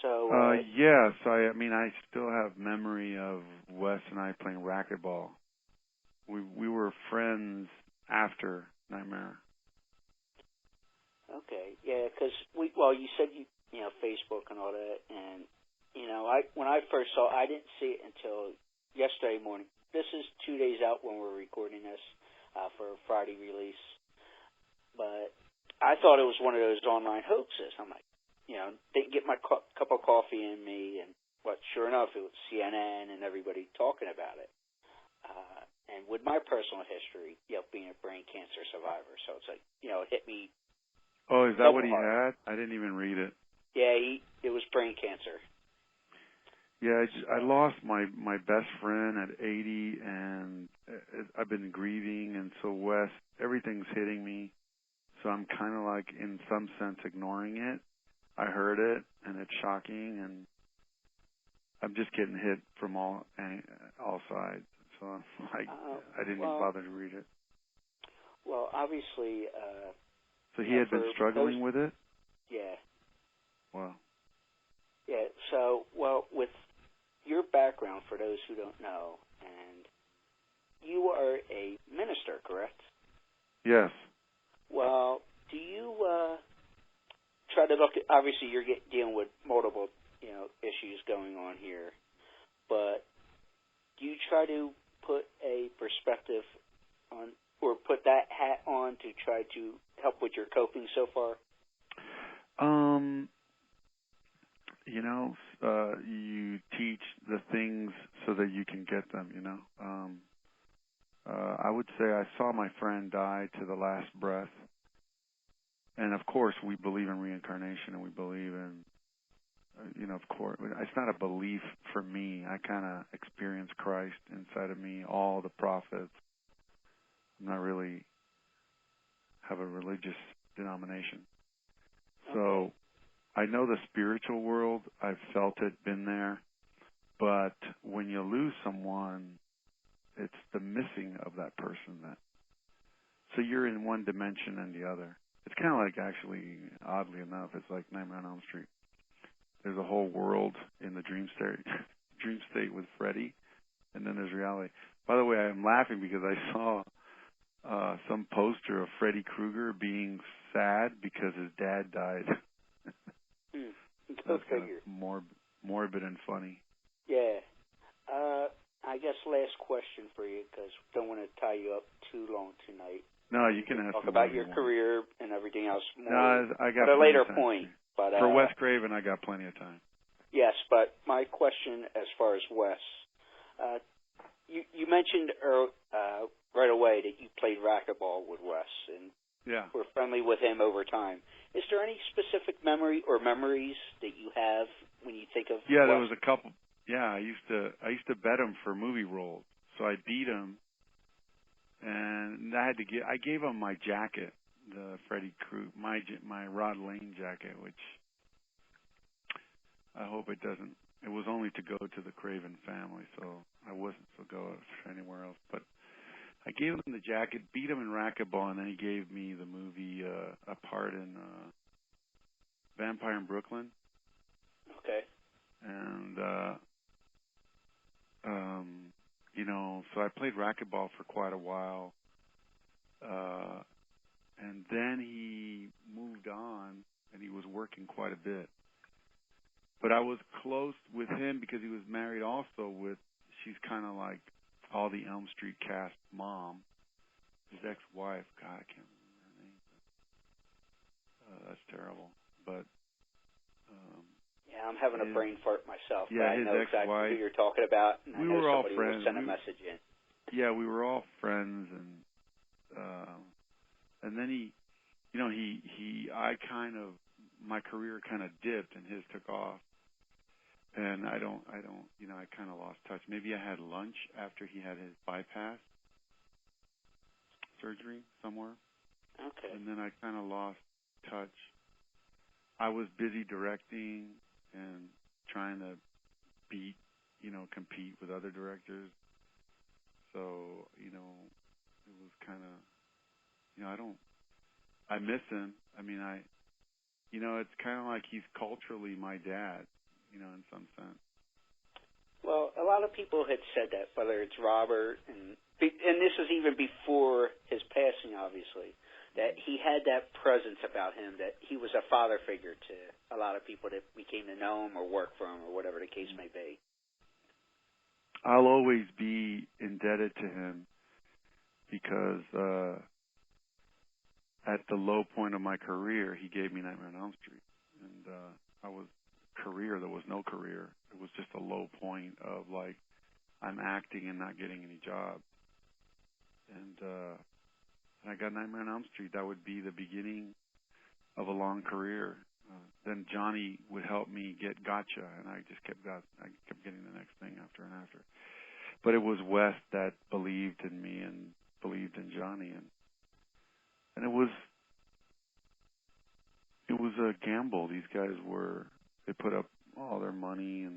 So. Yes, I mean, I still have memory of Wes and I playing racquetball. We were friends after Nightmare. Okay, yeah, because you said you know, Facebook and all that, and you know, when I first saw, I didn't see it until yesterday morning. This is 2 days out when we're recording this for a Friday release, but I thought it was one of those online hoaxes. I'm like, you know, didn't get my cup of coffee in me, and sure enough, it was CNN and everybody talking about it. And with my personal history, you know, being a brain cancer survivor, so it's like, you know, it hit me. Oh, is that what he had? I didn't even read it. Yeah, it was brain cancer. Yeah, I lost my best friend at 80, and I've been grieving, and so Wes, everything's hitting me, so I'm kind of like, in some sense, ignoring it. I heard it, and it's shocking, and I'm just getting hit from all sides. So I'm like, I didn't even bother to read it. Well, obviously. So he had been struggling with it? Yeah. Wow. Yeah. So, with your background, for those who don't know, and you are a minister, correct? Yes. Well, do you try to look at? Obviously, you're dealing with multiple, you know, issues going on here, but do you try to put a perspective on, or put that hat on to try to help with your coping so far? You know, you teach the things so that you can get them, you know. I would say I saw my friend die to the last breath. And, of course, we believe in reincarnation, and we believe in, you know, of course. It's not a belief for me. I kind of experience Christ inside of me, all the prophets. I'm not really have a religious denomination. So I know the spiritual world. I've felt it, been there. But when you lose someone, it's the missing of that person. So you're in one dimension and the other. It's kind of like, actually, oddly enough, it's like Nightmare on Elm Street. There's a whole world in the dream state with Freddy, and then there's reality. By the way, I'm laughing because I saw some poster of Freddy Krueger being sad because his dad died. That's kind of morbid and funny. Yeah. I guess last question for you, because I don't want to tie you up too long tonight. No, you can ask talk about your career and everything else more no, I got at a later point. But for Wes Craven, I got plenty of time. Yes, but my question as far as Wes, you mentioned right away that you played racquetball with Wes and were friendly with him over time. Is there any specific memory or memories that you have when you think of Wes? There was a couple. Yeah, I used to bet him for movie roles, so I beat him, and I gave him my jacket, the Freddy Krueger, my Rod Lane jacket, which I hope it doesn't. It was only to go to the Craven family, so I wasn't to go anywhere else. But I gave him the jacket, beat him in racquetball, and then he gave me the movie a part in Vampire in Brooklyn. Okay. And you know, so I played racquetball for quite a while. And then he moved on, and he was working quite a bit. But I was close with him because he was married also with, she's kind of like all the Elm Street cast mom, his ex-wife. God, I can't remember her name. That's terrible. But yeah, I'm having a brain fart myself. Yeah, but I his know ex-wife. exactly who you're talking about. And We I know were all somebody friends. will send a message in. Yeah, we were all friends, and then he, you know, my career kind of dipped and his took off, and I don't, you know, I kind of lost touch. Maybe I had lunch after he had his bypass surgery somewhere. Okay. And then I kind of lost touch. I was busy directing and trying to compete with other directors. So, you know, it was kind of, you know, I miss him. I mean, you know, it's kind of like he's culturally my dad, you know, in some sense. Well, a lot of people had said that, whether it's Robert, and this is even before his passing, obviously, that he had that presence about him, that he was a father figure to a lot of people that became to know him or work for him or whatever the case may be. I'll always be indebted to him because at the low point of my career, he gave me Nightmare on Elm Street. And there was no career. It was just a low point of, like, I'm acting and not getting any jobs. And I got Nightmare on Elm Street. That would be the beginning of a long career. Then Johnny would help me get Gotcha, and I just kept getting the next thing after and after. But it was Wes that believed in me and believed in Johnny, and it was a gamble. These guys they put up all their money,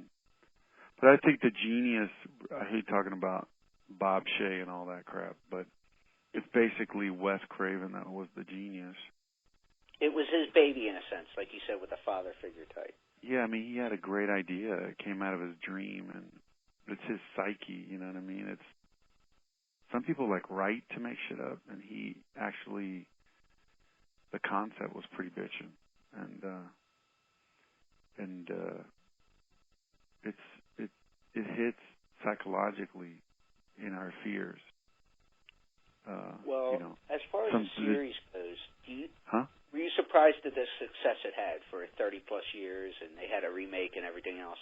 but I think the genius. I hate talking about Bob Shaye and all that crap, but it's basically Wes Craven that was the genius. It was his baby, in a sense, like you said, with the father figure type. Yeah, I mean, he had a great idea. It came out of his dream, and it's his psyche, you know what I mean? It's some people like write to make shit up, and he actually, the concept was pretty bitchin', and it hits psychologically in our fears. Well, you know, as far as the series goes, were you surprised at the success it had for 30-plus years, and they had a remake and everything else?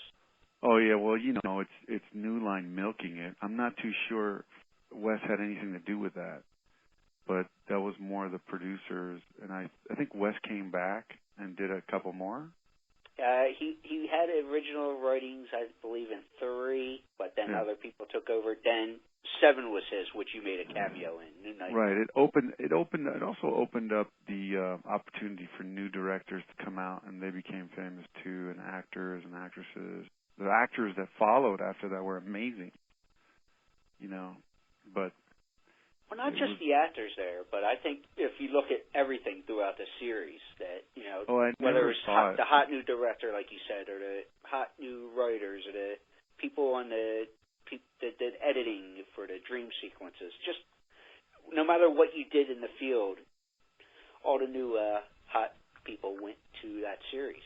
Oh, yeah, well, you know, it's New Line milking it. I'm not too sure Wes had anything to do with that, but that was more the producers, and I think Wes came back and did a couple more. He had original writings, I believe, in 3, but then other people took over. Then 7 was his, which you made a cameo in. New Night. Right. It also opened up the opportunity for new directors to come out, and they became famous too, and actors and actresses. The actors that followed after that were amazing. You know, but. Well, not just the actors there, but I think if you look at everything throughout the series, that, you know, whether it's the hot new director, like you said, or the hot new writers, or the people that did editing for the dream sequences, just no matter what you did in the field, all the new hot people went to that series.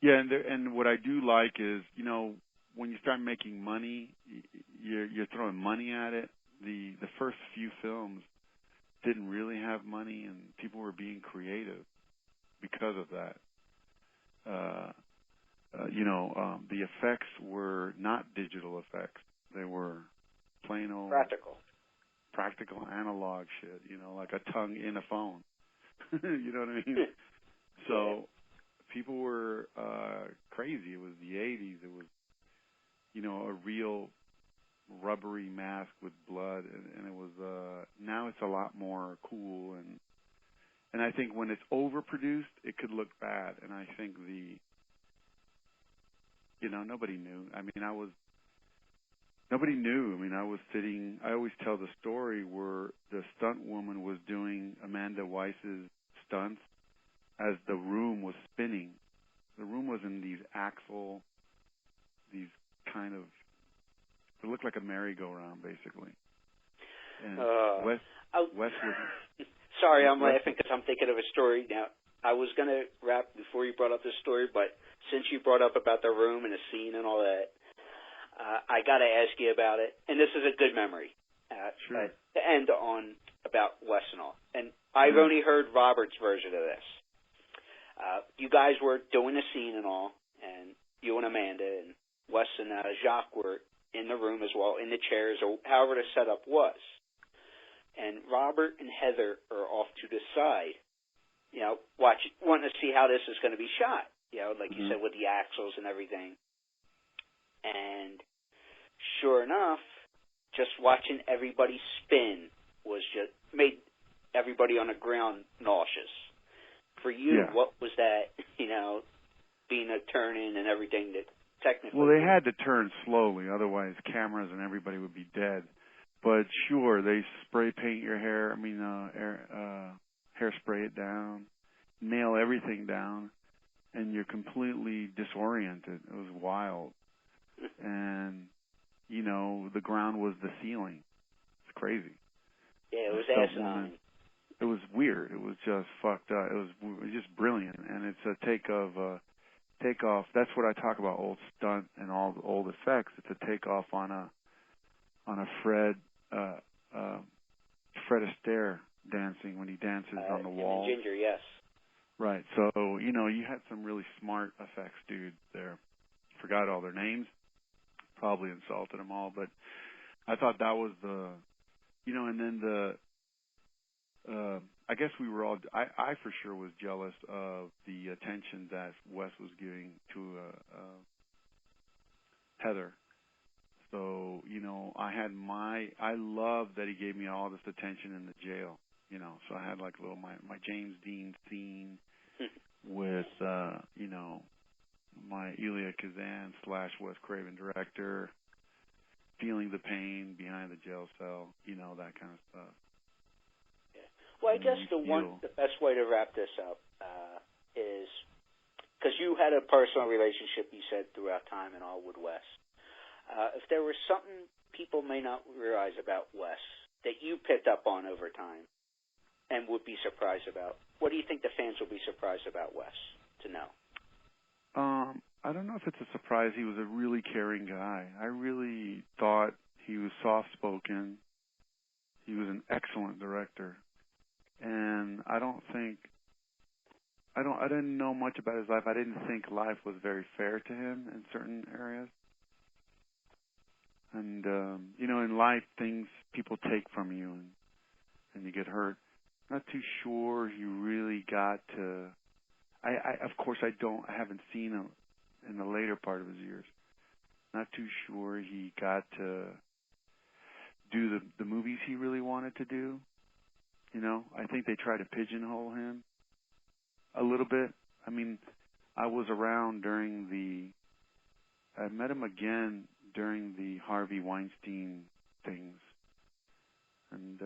Yeah, and what I do like is, you know, when you start making money, you're throwing money at it. The first few films didn't really have money, and people were being creative because of that. The effects were not digital effects; they were plain old practical analog shit. You know, like a tongue in a phone. You know what I mean? So people were crazy. It was the '80s. It was, you know, a real rubbery mask with blood, and it was now it's a lot more cool, and I think when it's overproduced it could look bad, and I think nobody knew. Nobody knew. I mean, I always tell the story where the stunt woman was doing Amanda Weiss's stunts as the room was spinning. The room was in these kind of, it looked like a merry-go-round, basically. And Wes was... Sorry, I'm laughing because I'm thinking of a story now. I was going to wrap before you brought up this story, but since you brought up about the room and the scene and all that, I got to ask you about it. And this is a good memory to end on about Wes and all. And I've only heard Robert's version of this. You guys were doing a scene and all, and you and Amanda and Wes and Jacques were in the room as well, in the chairs, or however the setup was. And Robert and Heather are off to the side, you know, wanting to see how this is going to be shot, you know, like you said, with the axles and everything. And sure enough, just watching everybody spin just made everybody on the ground nauseous. For you, what was that, you know, being a turn-in and everything that technically... Well, they had to turn slowly, otherwise cameras and everybody would be dead. But sure, they spray paint your hair, hairspray it down. nail everything down, and you're completely disoriented. It was wild. And, you know, the ground was the ceiling. It's crazy. Yeah, it was asinine. It was weird. It was just fucked up. It was just brilliant. And it's a takeoff. That's what I talk about, old stunt and all the old effects. It's a takeoff on a Fred Astaire dancing when he dances on the wall. Ginger, yes. Right. So, you know, you had some really smart effects dudes there. Forgot all their names. Probably insulted them all, but I thought that was the, you know, and then I guess we were all, I for sure was jealous of the attention that Wes was giving to Heather. So, you know, I love that he gave me all this attention in the jail, you know. So I had like little, my James Dean scene with, you know, my Elia Kazan / Wes Craven director, feeling the pain behind the jail cell, you know, that kind of stuff. Well, I guess the best way to wrap this up is, because you had a personal relationship, you said, throughout time and all with Wes. If there was something people may not realize about Wes that you picked up on over time and would be surprised about, what do you think the fans will be surprised about Wes to know? I don't know if it's a surprise. He was a really caring guy. I really thought he was soft-spoken. He was an excellent director. And I didn't know much about his life. I didn't think life was very fair to him in certain areas. And, you know, in life, people take from you and you get hurt. I'm not too sure he really got to, of course, I haven't seen him in the later part of his years. Not too sure he got to do the movies he really wanted to do. You know, I think they try to pigeonhole him a little bit. I mean, I was around I met him again during the Harvey Weinstein things. And,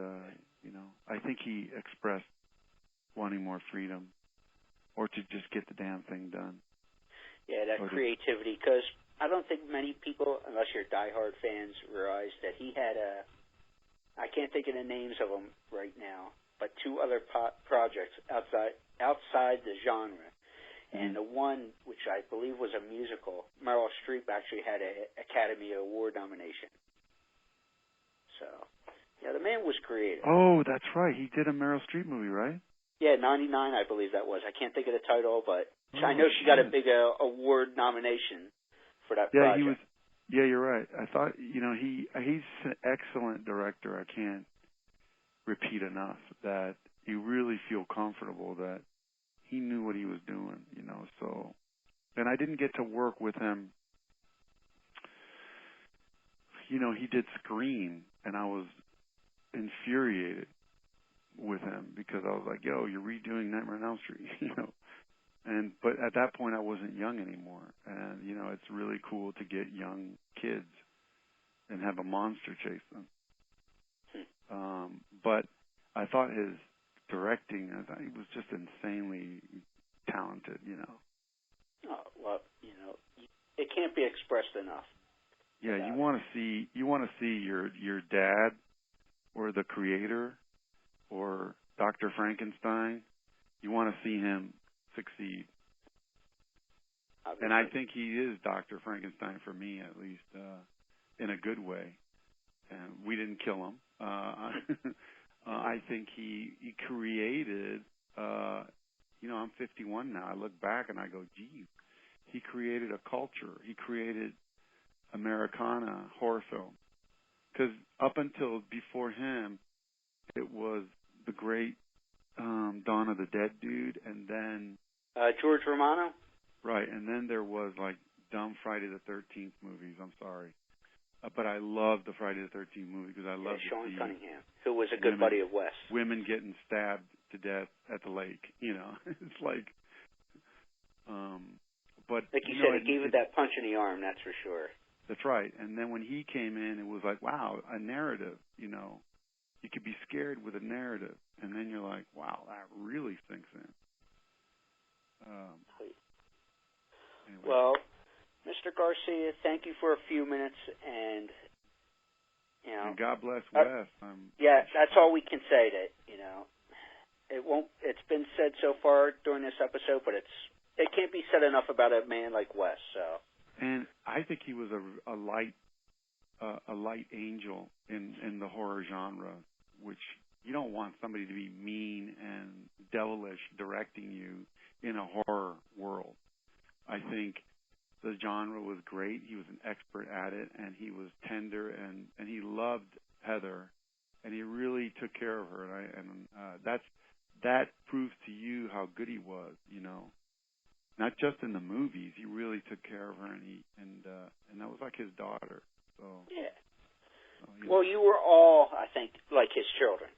you know, I think he expressed wanting more freedom or to just get the damn thing done. Yeah, that creativity, because I don't think many people, unless you're diehard fans, realize that he had I can't think of the names of them right now, but two other projects outside the genre. And the one, which I believe was a musical, Meryl Streep actually had an Academy Award nomination. So, yeah, the man was creative. Oh, that's right. He did a Meryl Streep movie, right? Yeah, 99, I believe that was. I can't think of the title, but I know she got a big award nomination for that project. Yeah, you're right. I thought, you know, he's an excellent director. I can't repeat enough that you really feel comfortable that he knew what he was doing, you know. So, and I didn't get to work with him. You know, he did Scream, and I was infuriated with him because I was like, yo, you're redoing Nightmare on Elm Street, you know. But at that point, I wasn't young anymore. And, you know, it's really cool to get young kids and have a monster chase them. But I thought his directing, he was just insanely talented, you know. Oh, well, you know, it can't be expressed enough. Yeah, you want to see your dad or the creator or Dr. Frankenstein. You want to see him succeed. Obviously. And I think he is Dr. Frankenstein for me, at least, in a good way. And we didn't kill him. I think he created, you know, I'm 51 now. I look back and I go, gee, he created a culture. He created Americana horror film. Because up until before him, it was the great Dawn of the Dead dude, and then George Romano. Right, and then there was like dumb Friday the 13th movies. I'm sorry, but I love the Friday the 13th movie because I love Sean Cunningham, who was a good buddy of Wes. Women getting stabbed to death at the lake. You know, it's like, but like you said, it gave it that punch in the arm. That's for sure. That's right. And then when he came in, it was like, wow, a narrative. You know, you could be scared with a narrative, and then you're like, wow, that really sinks in. Anyway. Well, Mr. Garcia, thank you for a few minutes, and you know. And God bless Wes. Yeah, that's all we can say. That it's been said so far during this episode, but it can't be said enough about a man like Wes. So. And I think he was a light angel in the horror genre, which you don't want somebody to be mean and devilish directing you in a horror world. I think the genre was great. He was an expert at it, and he was tender, and he loved Heather, and he really took care of her. And that proves to you how good he was, you know. Not just in the movies, he really took care of her, and that was like his daughter. So yeah. So, well, you were all, I think, like his children.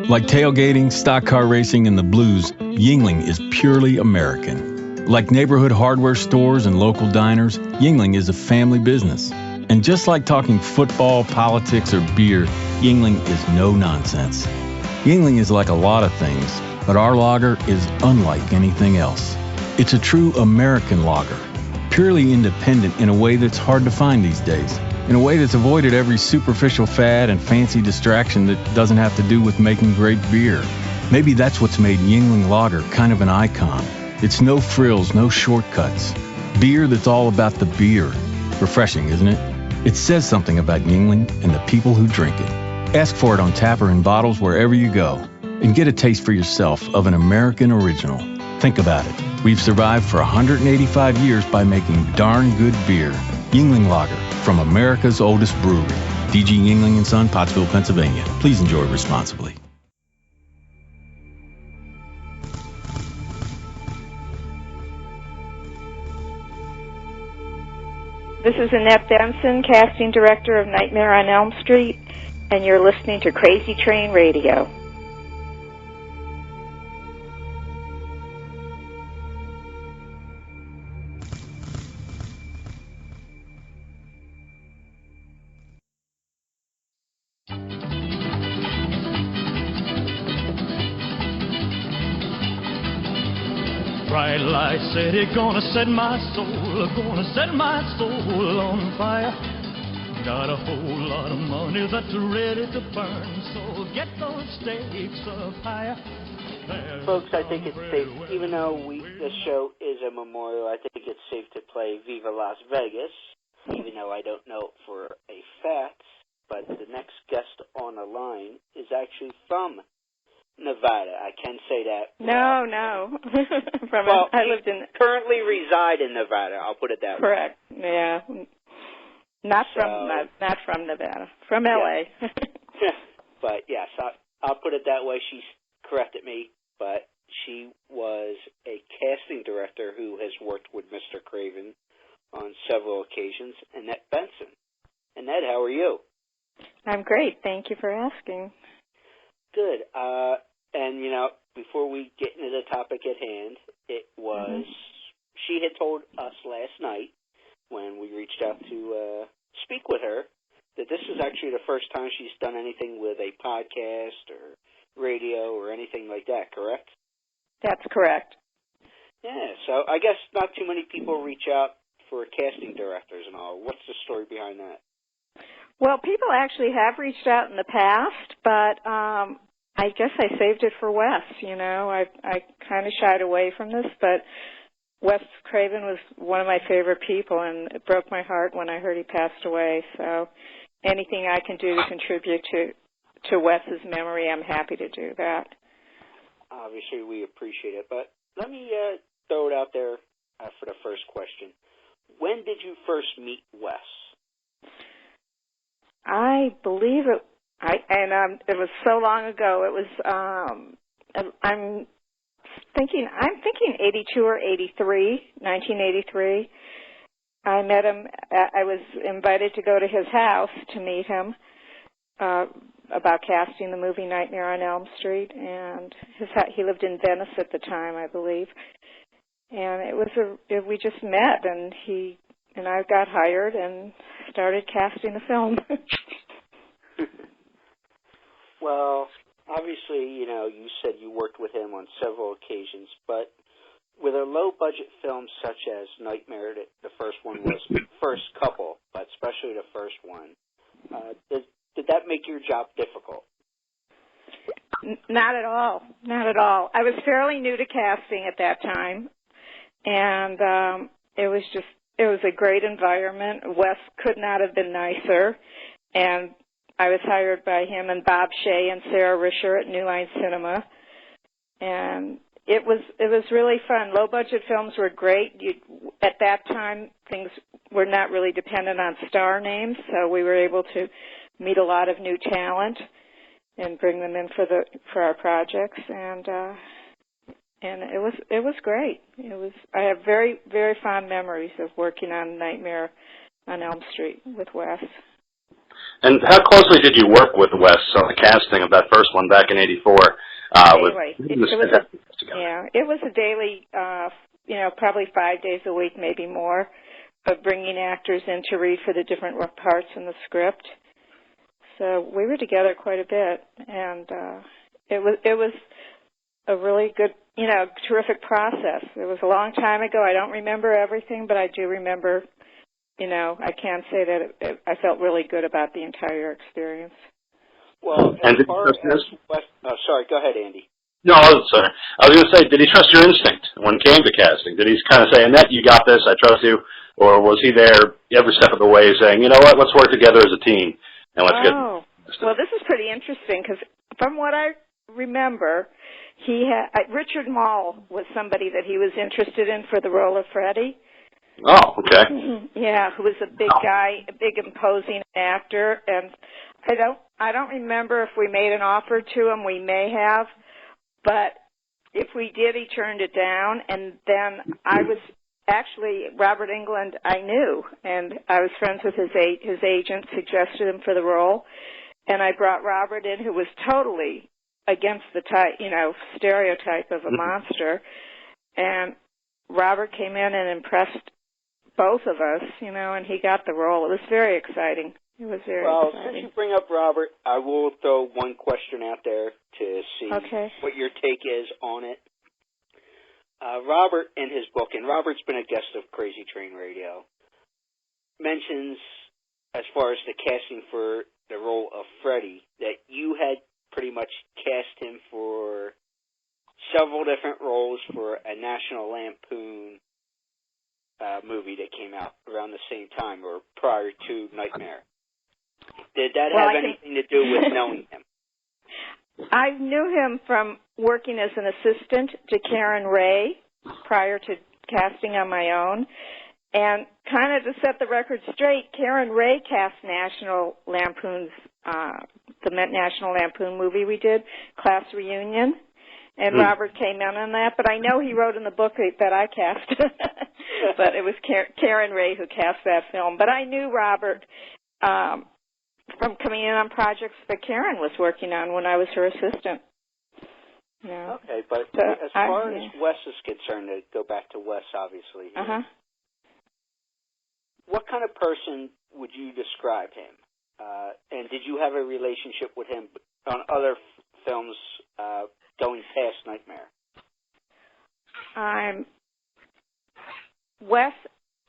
Like tailgating, stock car racing, and the blues, Yuengling is purely American. Like neighborhood hardware stores and local diners, Yuengling is a family business. And just like talking football, politics, or beer, Yuengling is no nonsense. Yuengling is like a lot of things, but our lager is unlike anything else. It's a true American lager, purely independent in a way that's hard to find these days, in a way that's avoided every superficial fad and fancy distraction that doesn't have to do with making great beer. Maybe that's what's made Yuengling Lager kind of an icon. It's no frills, no shortcuts. Beer that's all about the beer. Refreshing, isn't it? It says something about Yuengling and the people who drink it. Ask for it on tap or in bottles wherever you go, and get a taste for yourself of an American original. Think about it. We've survived for 185 years by making darn good beer. Yuengling Lager, from America's oldest brewery. D.G. Yuengling & Son, Pottsville, Pennsylvania. Please enjoy responsibly. This is Annette Benson, casting director of Nightmare on Elm Street, and you're listening to Crazy Train Radio. Bright light city, gonna set my soul on fire. Got a whole lot of money that's ready to burn, so get those stakes up higher. Folks, I think it's safe, even though this show is a memorial, I think it's safe to play Viva Las Vegas, even though I don't know it for a fact, but the next guest on the line is actually from Nevada. I can say that. No. I lived in. Currently reside in Nevada. I'll put it that way. Correct. Yeah. Not from Nevada. From LA. But yes, I'll put it that way. She's corrected me, but she was a casting director who has worked with Mr. Craven on several occasions. Annette Benson. Annette, how are you? I'm great. Thank you for asking. Good. And, before we get into the topic at hand, it was, she had told us last night when we reached out to speak with her that this is actually the first time she's done anything with a podcast or radio or anything like that, correct? That's correct. Yeah, so I guess not too many people reach out for casting directors and all. What's the story behind that? Well, people actually have reached out in the past, but I guess I saved it for Wes. I kind of shied away from this, but Wes Craven was one of my favorite people, and it broke my heart when I heard he passed away. So anything I can do to contribute to Wes's memory, I'm happy to do that. Obviously, we appreciate it, but let me throw it out there for the first question. When did you first meet Wes? I believe it. It was so long ago. It was. I'm thinking 82 or 83, 1983. I met him. I was invited to go to his house to meet him about casting the movie Nightmare on Elm Street, and he lived in Venice at the time, I believe. And we just met, and he and I got hired and started casting the film. Well, obviously, you said you worked with him on several occasions, but with a low-budget film such as Nightmare, the first one was first couple, but especially the first one, did that make your job difficult? Not at all. Not at all. I was fairly new to casting at that time, and it was a great environment. Wes could not have been nicer, and I was hired by him and Bob Shea and Sarah Risher at New Line Cinema, and it was really fun. Low budget films were great. At that time, things were not really dependent on star names, so we were able to meet a lot of new talent and bring them in for our projects, and it was great. I have very, very fond memories of working on Nightmare on Elm Street with Wes. And how closely did you work with Wes on the casting of that first one back in '84? Anyway, it was a daily, probably 5 days a week, maybe more, of bringing actors in to read for the different parts in the script. So we were together quite a bit, and it was a really good, terrific process. It was a long time ago. I don't remember everything, but I do remember, I can say that I felt really good about the entire experience. Well, as far as sorry, go ahead, Andy. No, sorry. I was going to say, did he trust your instinct when it came to casting? Did he kind of say, Annette, you got this, I trust you? Or was he there every step of the way saying, you know what, let's work together as a team? And let's get well, this is pretty interesting because from what I remember, Richard Mall was somebody that he was interested in for the role of Freddy. Oh, okay. Yeah, who was a big guy, a big imposing actor, and I don't remember if we made an offer to him. We may have, but if we did, he turned it down. And then Robert Englund I knew, and I was friends with his agent, suggested him for the role, and I brought Robert in, who was totally against the stereotype of a monster, and Robert came in and impressed both of us, and he got the role. It was very exciting. It was very exciting. Since you bring up Robert, I will throw one question out there to see what your take is on it. Robert, in his book, and Robert's been a guest of Crazy Train Radio, mentions, as far as the casting for the role of Freddy, that you had pretty much cast him for several different roles for a National Lampoon movie that came out around the same time or prior to Nightmare. Did that have anything to do with knowing him? I knew him from working as an assistant to Karen Ray prior to casting on my own. And kind of to set the record straight, Karen Ray cast National Lampoon's, the National Lampoon movie we did, Class Reunion. And Robert came in on that, but I know he wrote in the book that I cast. But it was Karen Ray who cast that film. But I knew Robert from coming in on projects that Karen was working on when I was her assistant. Yeah. Okay, but as far as Wes is concerned, to go back to Wes, obviously, what kind of person would you describe him? And did you have a relationship with him on other films going past Nightmare? Wes,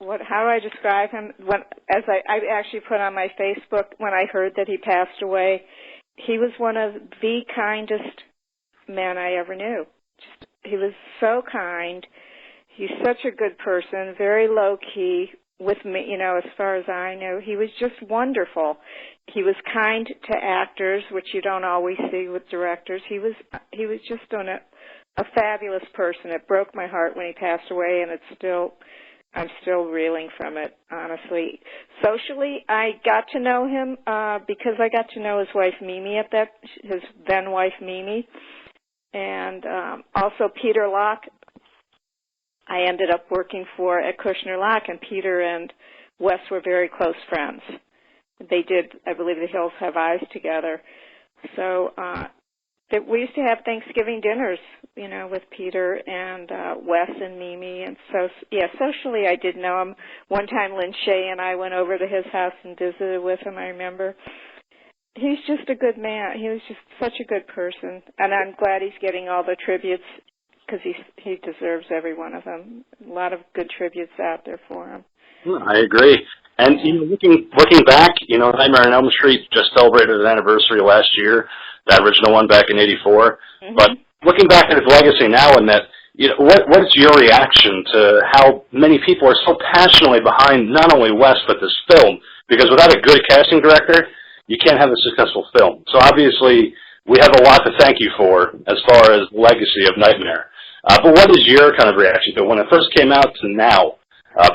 how do I describe him? As I actually put on my Facebook when I heard that he passed away, he was one of the kindest men I ever knew. He was so kind. He's such a good person, very low-key with me, as far as I know. He was just wonderful. He was kind to actors, which you don't always see with directors. He was just a fabulous person. It broke my heart when he passed away, and I'm still reeling from it, honestly. Socially, I got to know him because I got to know his wife Mimi his then wife Mimi, and also Peter Locke. I ended up working for at Kushner Locke, and Peter and Wes were very close friends. They did, I believe, The Hills Have Eyes together. So we used to have Thanksgiving dinners, with Peter and Wes and Mimi. And so, socially I did know him. One time Lynn Shay and I went over to his house and visited with him, I remember. He's just a good man. He was just such a good person. And I'm glad he's getting all the tributes because he deserves every one of them. A lot of good tributes out there for him. I agree. And looking back, Nightmare on Elm Street just celebrated an anniversary last year, that original one back in '84. Mm-hmm. But looking back at its legacy now, and that, what is your reaction to how many people are so passionately behind not only Wes but this film? Because without a good casting director, you can't have a successful film. So obviously, we have a lot to thank you for as far as the legacy of Nightmare. But what is your kind of reaction to it when it first came out to now,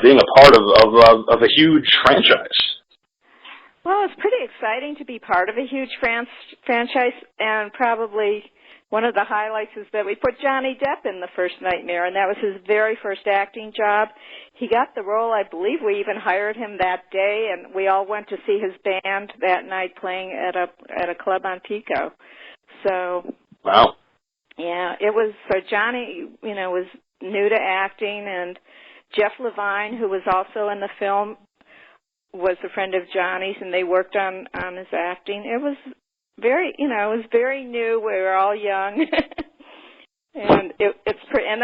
being a part of a huge franchise? Well, it's pretty exciting to be part of a huge franchise, and probably one of the highlights is that we put Johnny Depp in the first Nightmare, and that was his very first acting job. He got the role. I believe we even hired him that day, and we all went to see his band that night playing at a club on Pico. So, wow. Yeah, it was, so Johnny, was new to acting, and Jeff Levine, who was also in the film, was a friend of Johnny's, and they worked on his acting. It was very, it was very new. We were all young, and and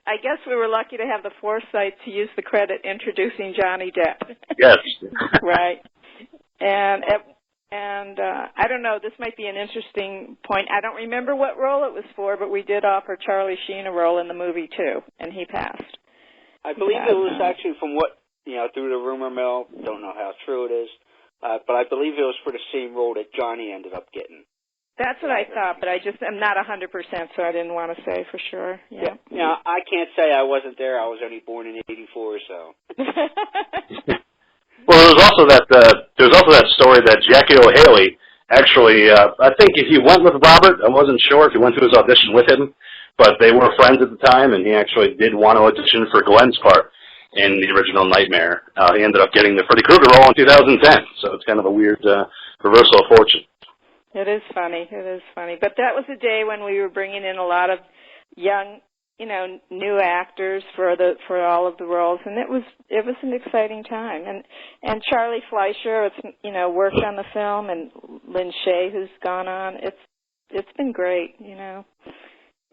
I guess we were lucky to have the foresight to use the credit introducing Johnny Depp. Yes. Right. And I don't know, this might be an interesting point. I don't remember what role it was for, but we did offer Charlie Sheen a role in the movie too, and he passed. I believe it was actually from what, through the rumor mill, don't know how true it is, but I believe it was for the same role that Johnny ended up getting. That's what I thought, but I'm not 100%, so I didn't want to say for sure. Yeah. I can't say I wasn't there. I was only born in '84, so. Well, there was also that story that Jackie O'Haley actually, I think he went with Robert. I wasn't sure if he went to his audition with him, but they were friends at the time, and he actually did want to audition for Glenn's part in the original Nightmare. He ended up getting the Freddy Krueger role in 2010, so it's kind of a weird reversal of fortune. It is funny. But that was a day when we were bringing in a lot of young, new actors for all of the roles, and it was an exciting time. And Charlie Fleischer, worked on the film, and Lynn Shay, who's gone on. It's been great.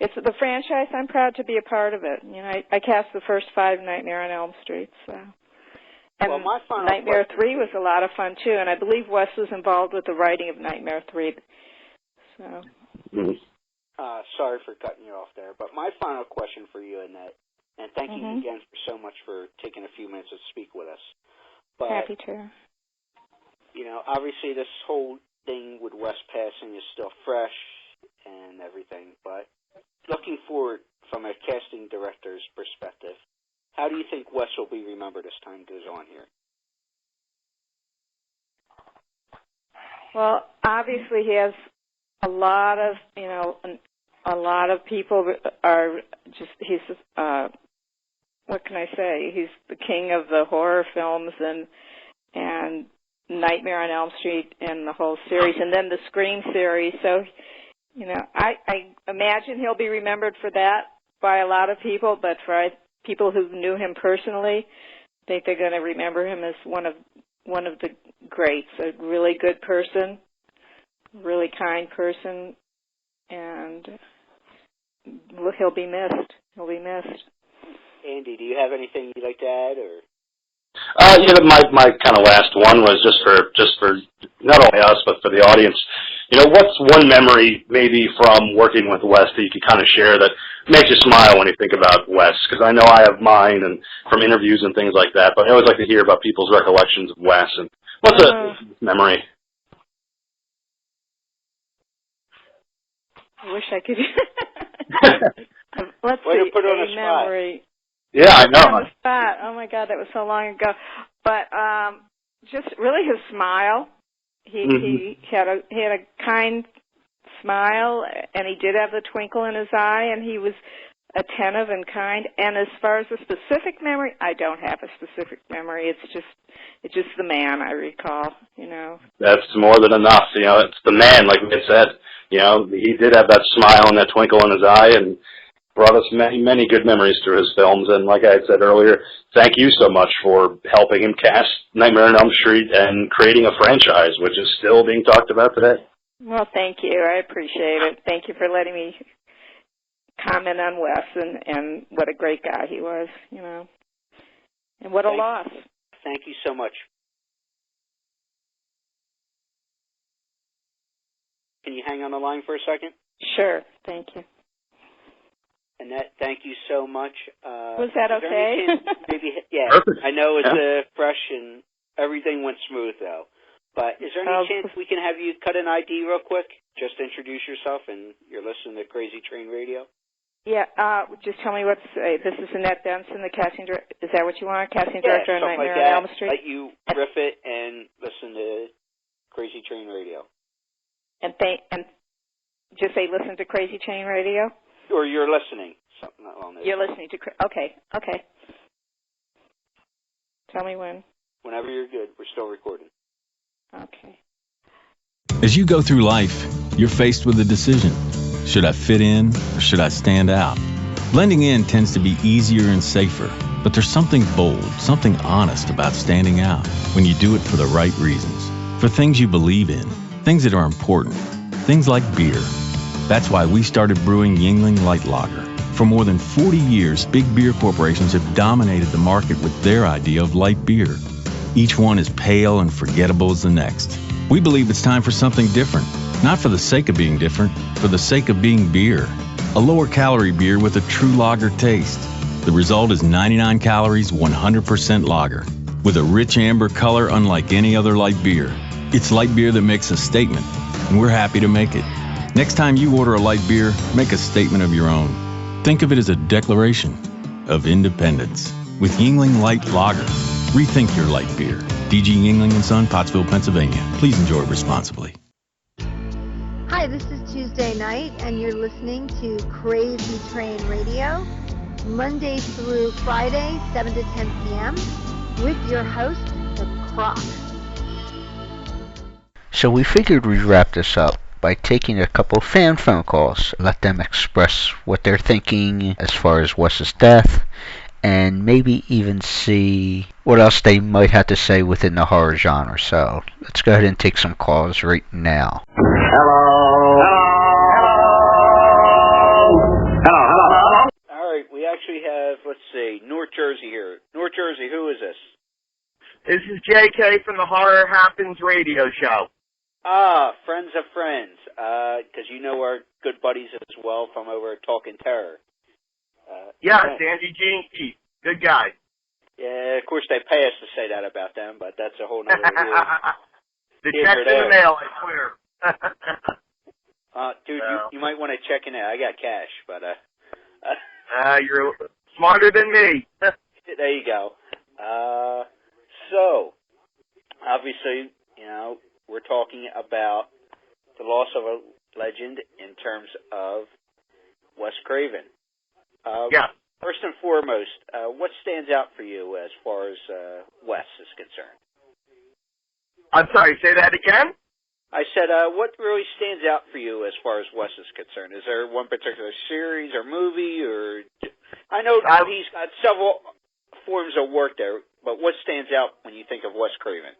It's the franchise. I'm proud to be a part of it. I cast the first 5 Nightmare on Elm Street, so. And Nightmare 3 was a lot of fun, too, and I believe Wes was involved with the writing of Nightmare 3. So. Sorry for cutting you off there, but my final question for you, Annette, and thank you again so much for taking a few minutes to speak with us. But, happy to. Obviously this whole thing with Wes passing is still fresh and everything, but looking forward from a casting director's perspective, how do you think Wes will be remembered as time goes on here? Well, obviously he has a lot of, a lot of people are just, he's, what can I say? He's the king of the horror films and Nightmare on Elm Street and the whole series, and then the Scream series. So, I imagine he'll be remembered for that by a lot of people, but for people who knew him personally, I think they're going to remember him as one of the greats, a really good person, really kind person, and he'll be missed. He'll be missed. Andy, do you have anything you'd like to add, or? My kind of last one was just for not only us but for the audience. What's one memory maybe from working with Wes that you could kind of share that makes you smile when you think about Wes? Because I know I have mine and from interviews and things like that, but I always like to hear about people's recollections of Wes. And what's a memory? I wish I could. Let's see. Put on a memory. Yeah, I know. On the spot. Oh my God, that was so long ago. But just really his smile. He had a kind smile, and he did have the twinkle in his eye, and he was attentive and kind. And as far as a specific memory, I don't have a specific memory. It's just the man I recall. That's more than enough. It's the man, like we had said. He did have that smile and that twinkle in his eye, and brought us many, many good memories through his films. And like I had said earlier, thank you so much for helping him cast Nightmare on Elm Street and creating a franchise, which is still being talked about today. Well, thank you. I appreciate it. Thank you for letting me comment on Wes and what a great guy he was, and what a loss. Thank you so much. Can you hang on the line for a second? Sure, thank you. Annette, thank you so much. Was that okay? Maybe, yeah. Perfect. I know it's Yeah. fresh and everything went smooth, though. But is there any chance we can have you cut an ID real quick? Just introduce yourself, and you're listening to Crazy Train Radio. Yeah, just tell me what to say. This is Annette Benson, the casting director. Is that what you want? Casting director on something Nightmare like on Elm Street? Let you riff it and listen to Crazy Train Radio. And just say listen to Crazy Train Radio? Or you're listening. Something along those You're lines. listening to... Okay. Tell me when. Whenever you're good. We're still recording. Okay. As you go through life, you're faced with a decision. Should I fit in or should I stand out? Blending in tends to be easier and safer, but there's something bold, something honest about standing out when you do it for the right reasons, for things you believe in, things that are important, things like beer. That's why we started brewing Yuengling Light Lager. For more than 40 years, big beer corporations have dominated the market with their idea of light beer. Each one is pale and forgettable as the next. We believe it's time for something different, not for the sake of being different, for the sake of being beer. A lower calorie beer with a true lager taste. The result is 99 calories, 100% lager, with a rich amber color unlike any other light beer. It's light beer that makes a statement, and we're happy to make it. Next time you order a light beer, make a statement of your own. Think of it as a declaration of independence. With Yuengling Light Lager, rethink your light beer. DG Yuengling & Son, Pottsville, Pennsylvania. Please enjoy responsibly. Hi, this is Tuesday night, and you're listening to Crazy Train Radio, Monday through Friday, 7 to 10 p.m., with your host, The Croc. So we figured we'd wrap this up by taking a couple fan phone calls, let them express what they're thinking as far as Wes's death, and maybe even see what else they might have to say within the horror genre. So let's go ahead and take some calls right now. Hello. All right, we actually have, let's see, North Jersey here. North Jersey, who is this? This is JK from the Horror Happens radio show. Ah, friends of friends, because you know our good buddies as well from over at Talking Terror. Yes, Andy G and Keith. Good guy. Yeah, of course they pay us to say that about them, but that's a whole nother The check's in the mail, I swear. Dude, you might want to check in it. I got cash, but you're smarter than me. There you go. So, obviously, we're talking about the loss of a legend in terms of Wes Craven. Yeah. First and foremost, what stands out for you as far as Wes is concerned? I'm sorry, say that again? I said, what really stands out for you as far as Wes is concerned? Is there one particular series or movie, or I know he's got several forms of work there, but what stands out when you think of Wes Craven?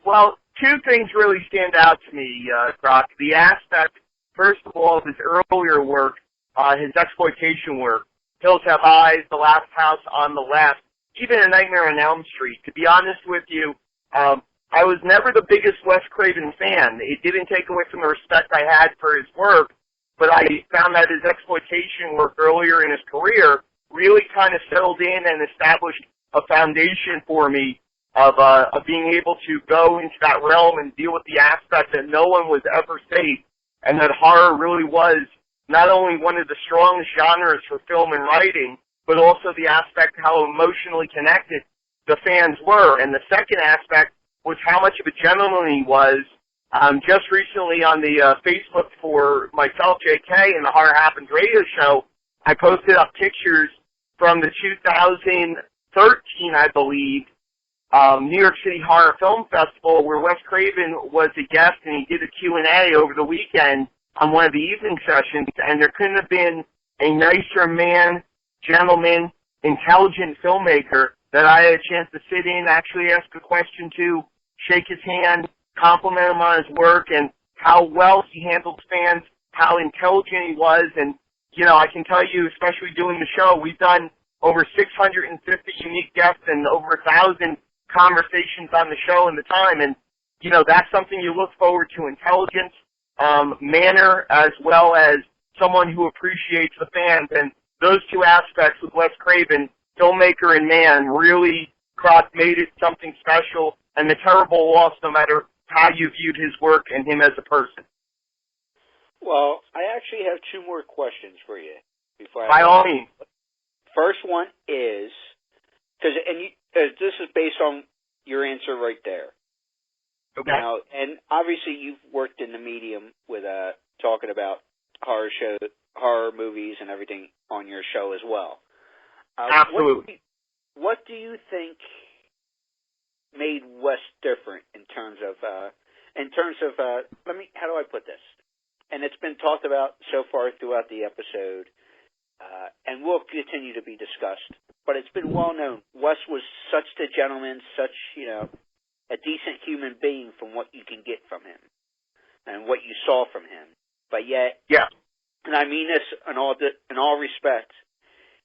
Well, two things really stand out to me, Croc. The aspect, first of all, of his earlier work, his exploitation work, Hills Have Eyes, The Last House on the Left, even A Nightmare on Elm Street. To be honest with you, I was never the biggest Wes Craven fan. It didn't take away from the respect I had for his work, but I found that his exploitation work earlier in his career really kind of settled in and established a foundation for me of being able to go into that realm and deal with the aspect that no one was ever safe, and that horror really was not only one of the strongest genres for film and writing, but also the aspect how emotionally connected the fans were. And the second aspect was how much of a gentleman he was. Just recently on the Facebook for myself, JK, and the Horror Happens radio show, I posted up pictures from the 2013, I believe, New York City Horror Film Festival, where Wes Craven was a guest and he did a Q&A over the weekend on one of the evening sessions, and there couldn't have been a nicer man, gentleman, intelligent filmmaker that I had a chance to sit in, actually ask a question to, shake his hand, compliment him on his work, and how well he handled fans, how intelligent he was, and I can tell you, especially doing the show, we've done over 650 unique guests and over 1,000 conversations on the show in the time. And, that's something you look forward to: intelligence, manner, as well as someone who appreciates the fans. And those two aspects with Wes Craven, filmmaker and man, really made it something special, and the terrible loss, no matter how you viewed his work and him as a person. Well, I actually have two more questions for you. By all means. First one is, this is based on your answer right there. Okay. Now, and obviously you've worked in the medium with talking about horror movies and everything on your show as well. Absolutely. What do you think made Wes different in terms of how do I put this? And it's been talked about so far throughout the episode, and will continue to be discussed. But it's been well known. Wes was such the gentleman, such, a decent human being from what you can get from him and what you saw from him. But yet, and I mean this in all respects,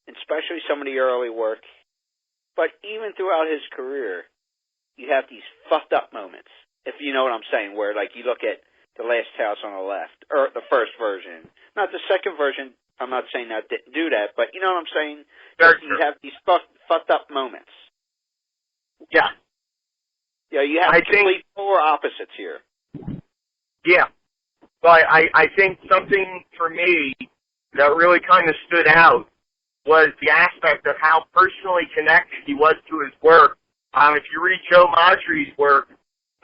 especially some of the early work, but even throughout his career, you have these fucked up moments, if you know what I'm saying, where like you look at The Last House on the Left, or the first version. Not the second version, I'm not saying that didn't do that, but you know what I'm saying? You have these fucked up moments. Yeah. Yeah, you have complete polar opposites here. Yeah. Well, I think something for me that really kind of stood out was the aspect of how personally connected he was to his work. If you read Joe Maudry's work,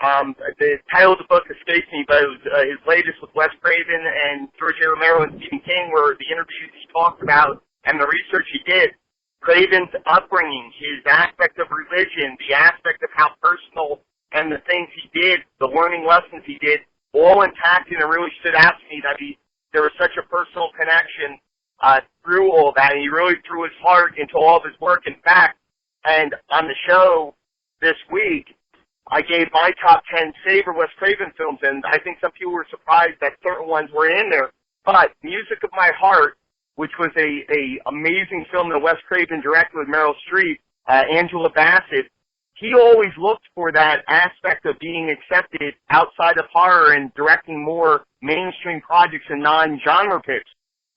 the title of the book escapes me, but it was his latest with Wes Craven and George A. Romero and Stephen King, where the interviews he talked about and the research he did. Craven's upbringing, his aspect of religion, the aspect of how personal and the things he did, the learning lessons he did, all intact, and it really stood out to me that there was such a personal connection through all that, and he really threw his heart into all of his work. In fact, and on the show this week, I gave my top 10 favorite Wes Craven films, and I think some people were surprised that certain ones were in there. But Music of My Heart, which was a amazing film that Wes Craven directed with Meryl Streep, Angela Bassett, he always looked for that aspect of being accepted outside of horror and directing more mainstream projects and non-genre picks.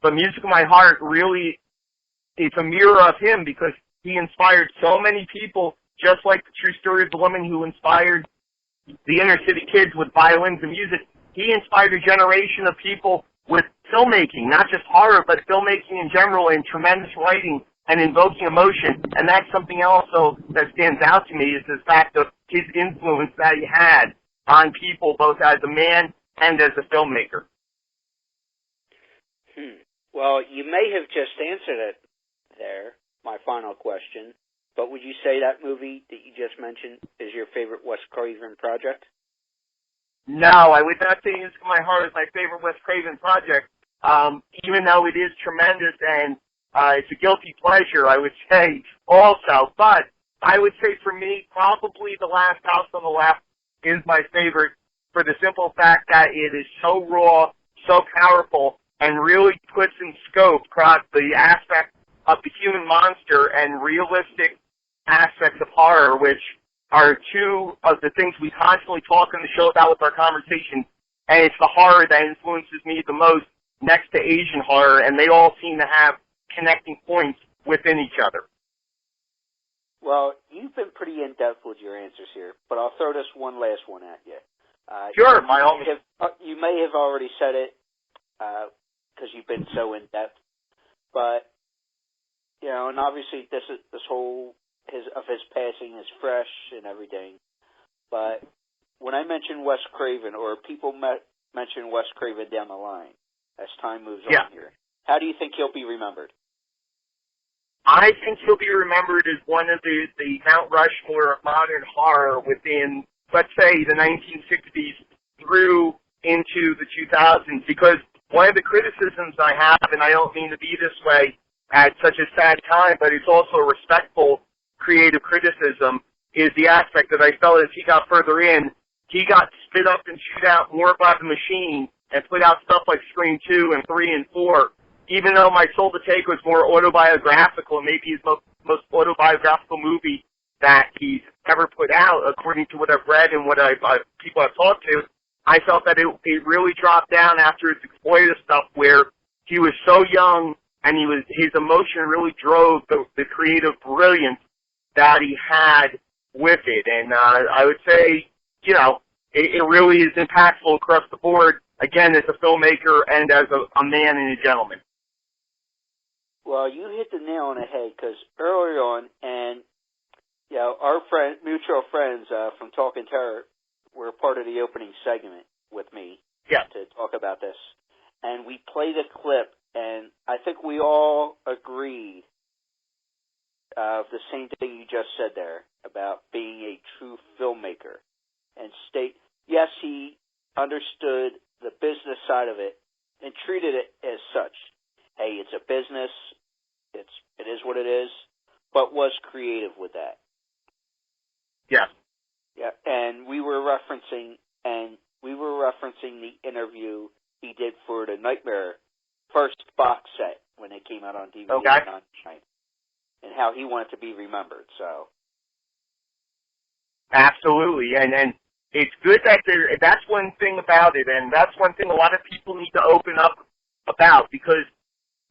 But Music of My Heart really is a mirror of him, because he inspired so many people, just like the true story of the woman who inspired the inner city kids with violins and music. He inspired a generation of people with filmmaking, not just horror, but filmmaking in general, and tremendous writing and invoking emotion. And that's something also that stands out to me, is the fact of his influence that he had on people, both as a man and as a filmmaker. Well, you may have just answered it there, my final question, but would you say that movie that you just mentioned is your favorite Wes Craven project? No, I would not say Music of My Heart is my favorite Wes Craven project, even though it is tremendous and it's a guilty pleasure, I would say also. But I would say for me, probably The Last House on the Left is my favorite, for the simple fact that it is so raw, so powerful, and really puts in scope across the aspect of the human monster and realistic aspects of horror, which are two of the things we constantly talk on the show about with our conversation. And it's the horror that influences me the most next to Asian horror, and they all seem to have connecting points within each other. Well, you've been pretty in-depth with your answers here, but I'll throw this one last one at you. Sure, by all means. You may have already said it, because you've been so in-depth, but, and obviously this whole of his passing is fresh and everything, but when I mention Wes Craven, or people mention Wes Craven down the line, as time moves on here, how do you think he'll be remembered? I think he'll be remembered as one of the Mount Rushmore of modern horror within, let's say, the 1960s through into the 2000s, because one of the criticisms I have, and I don't mean to be this way at such a sad time, but it's also a respectful creative criticism, is the aspect that I felt as he got further in, he got spit up and chewed out more by the machine and put out stuff like Scream 2 and 3 and 4. even though My Soul to Take was more autobiographical, and maybe his most autobiographical movie that he's ever put out, according to what I've read and what people I've talked to, I felt that it really dropped down after his exploitive stuff, where he was so young and his emotion really drove the creative brilliance that he had with it. And I would say, you know, it really is impactful across the board, again, as a filmmaker and as a man and a gentleman. Well, you hit the nail on the head, because earlier on, and you know, our mutual friends from Talking Terror were part of the opening segment with me to talk about this. And we played a clip, and I think we all agreed of the same thing you just said there about being a true filmmaker. And yes, he understood the business side of it and treated it as such. Hey, it's a business. It is what it is, but was creative with that. Yeah. Yeah, and we were referencing the interview he did for the Nightmare first box set when it came out on DVD and how he wanted to be remembered. So absolutely, and it's good that that's one thing about it, and that's one thing a lot of people need to open up about, because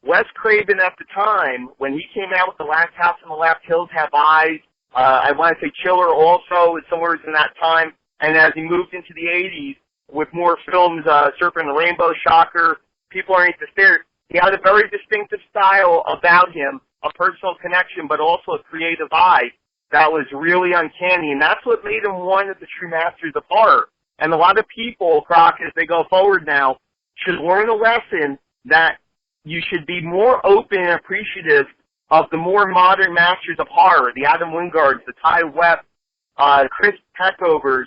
Wes Craven at the time, when he came out with The Last House on the Left, Hills Have Eyes, I want to say Chiller also, somewhere in that time, and as he moved into the 80s with more films, Serpent and the Rainbow, Shocker, People Underneath the Stairs, he had a very distinctive style about him, a personal connection, but also a creative eye that was really uncanny, and that's what made him one of the true masters of horror. And a lot of people, Croc, as they go forward now, should learn a lesson that you should be more open and appreciative of the more modern masters of horror, the Adam Wingards, the Ty West, Chris Peckovers,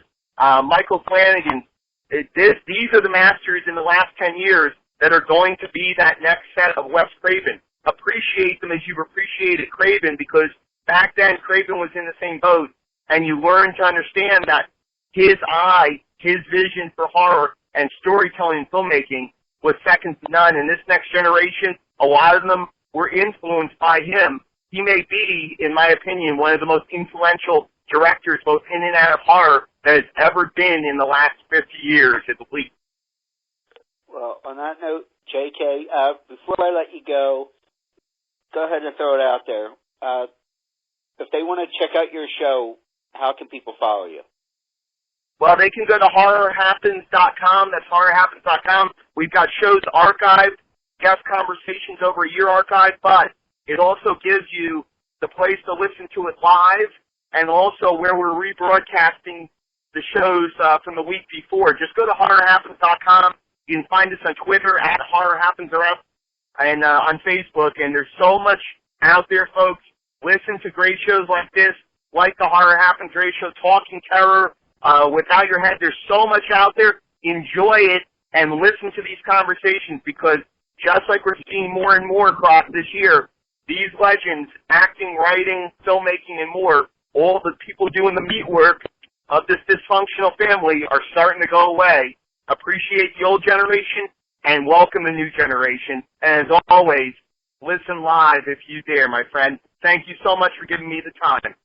Michael Flanagan. These are the masters in the last 10 years that are going to be that next set of Wes Craven. Appreciate them as you've appreciated Craven, because back then Craven was in the same boat, and you learn to understand that his eye, his vision for horror and storytelling and filmmaking was second to none. And this next generation, a lot of them were influenced by him. He may be, in my opinion, one of the most influential directors, both in and out of horror, that has ever been in the last 50 years, at least. Well, on that note, JK, before I let you go ahead and throw it out there. If they want to check out your show, how can people follow you? Well, they can go to horrorhappens.com. That's horrorhappens.com. We've got shows archived, guest conversations over a year archived, but it also gives you the place to listen to it live, and also where we're rebroadcasting the shows from the week before. Just go to horrorhappens.com. You can find us on Twitter at horrorhappensrf and on Facebook, and there's so much out there, folks. Listen to great shows like this, like the Horror Happens Radio Show, Talking Terror, Without Your Head. There's so much out there. Enjoy it and listen to these conversations, because just like we're seeing more and more across this year, these legends, acting, writing, filmmaking, and more, all the people doing the meat work of this dysfunctional family are starting to go away. Appreciate the old generation and welcome the new generation. And as always, listen live if you dare, my friend. Thank you so much for giving me the time.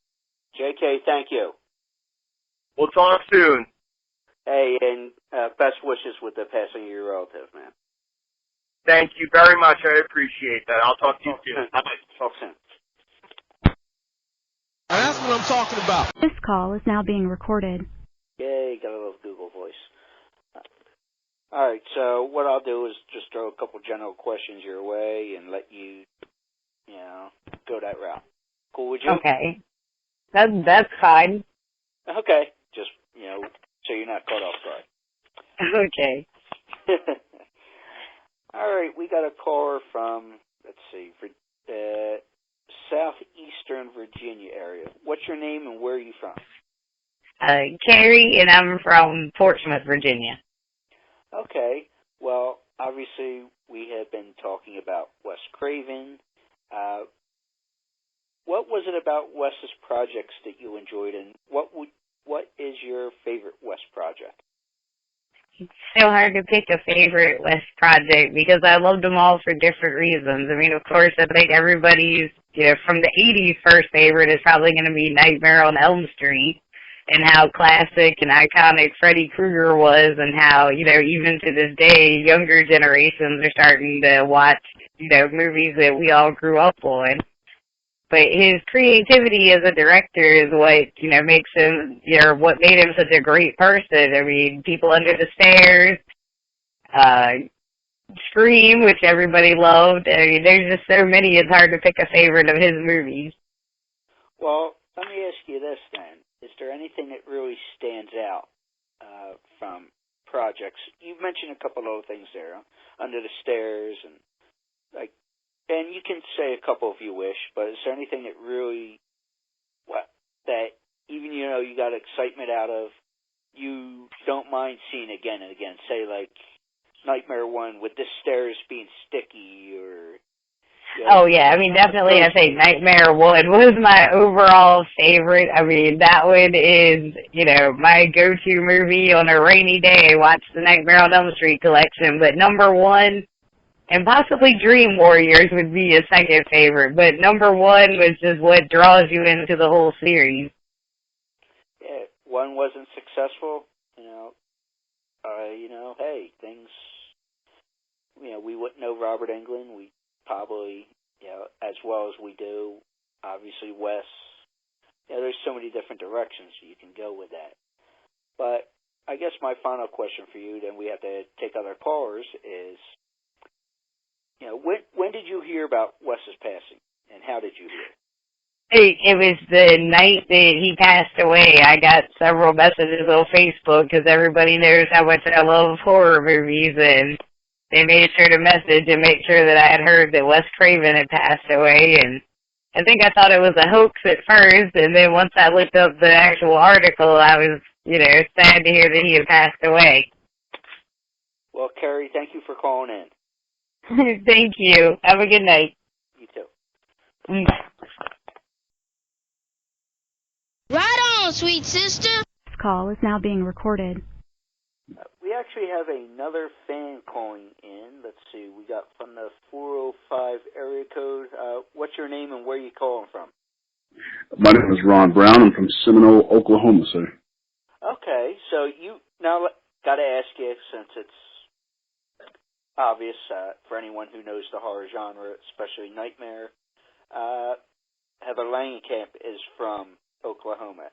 JK, thank you. We'll talk soon. Hey, and best wishes with the passing of your relative, man. Thank you very much. I appreciate that. I'll talk to you soon. Bye-bye. Talk soon. That's what I'm talking about. This call is now being recorded. Yay, got a little Google voice. All right, so what I'll do is just throw a couple general questions your way and let you, go that route. Cool with you? Okay. That's fine. Okay. Just, so you're not caught off guard. Okay. All right, we got a caller from, southeastern Virginia area. What's your name and where are you from? Carrie, and I'm from Portsmouth, Virginia. Okay. Well, obviously, we have been talking about Wes Craven. What was it about Wes's projects that you enjoyed, and what is your favorite Wes project? so hard to pick a favorite West project because I loved them all for different reasons. I mean, of course, I think everybody's, from the 80s first favorite is probably going to be Nightmare on Elm Street, and how classic and iconic Freddy Krueger was, and how, even to this day, younger generations are starting to watch, movies that we all grew up on. But his creativity as a director is what, makes him, what made him such a great person. I mean, People Under the Stairs, Scream, which everybody loved. I mean, there's just so many, it's hard to pick a favorite of his movies. Well, let me ask you this then. Is there anything that really stands out from projects? You've mentioned a couple of other things there, Under the Stairs, and you can say a couple if you wish, but is there anything that really, that even you got excitement out of, you don't mind seeing again and again? Say like Nightmare 1 with the stairs being sticky, or Oh, yeah. I mean, definitely, I think Nightmare 1 was my overall favorite. I mean, that one is, my go-to movie on a rainy day. Watch the Nightmare on Elm Street collection. But number 1, and possibly Dream Warriors would be a second favorite. But number 1 was just what draws you into the whole series. Yeah, 1 wasn't successful, hey, things, we wouldn't know Robert Englund. We probably, as well as we do, obviously Wes. There's so many different directions you can go with that. But I guess my final question for you, then we have to take other callers, is, when did you hear about Wes's passing, and how did you hear? It was the night that he passed away. I got several messages on Facebook because everybody knows how much I love horror movies, and they made sure to message and make sure that I had heard that Wes Craven had passed away. And I think I thought it was a hoax at first, and then once I looked up the actual article, I was, sad to hear that he had passed away. Well, Carrie, thank you for calling in. Thank you. Have a good night. You too. Bye. Right on, sweet sister. This call is now being recorded. We actually have another fan calling in. Let's see. We got from the 405 area code. What's your name and where are you calling from? My name is Ron Brown. I'm from Seminole, Oklahoma, sir. Okay, so now got to ask you, since it's obvious for anyone who knows the horror genre, especially Nightmare, Heather Langenkamp is from Oklahoma.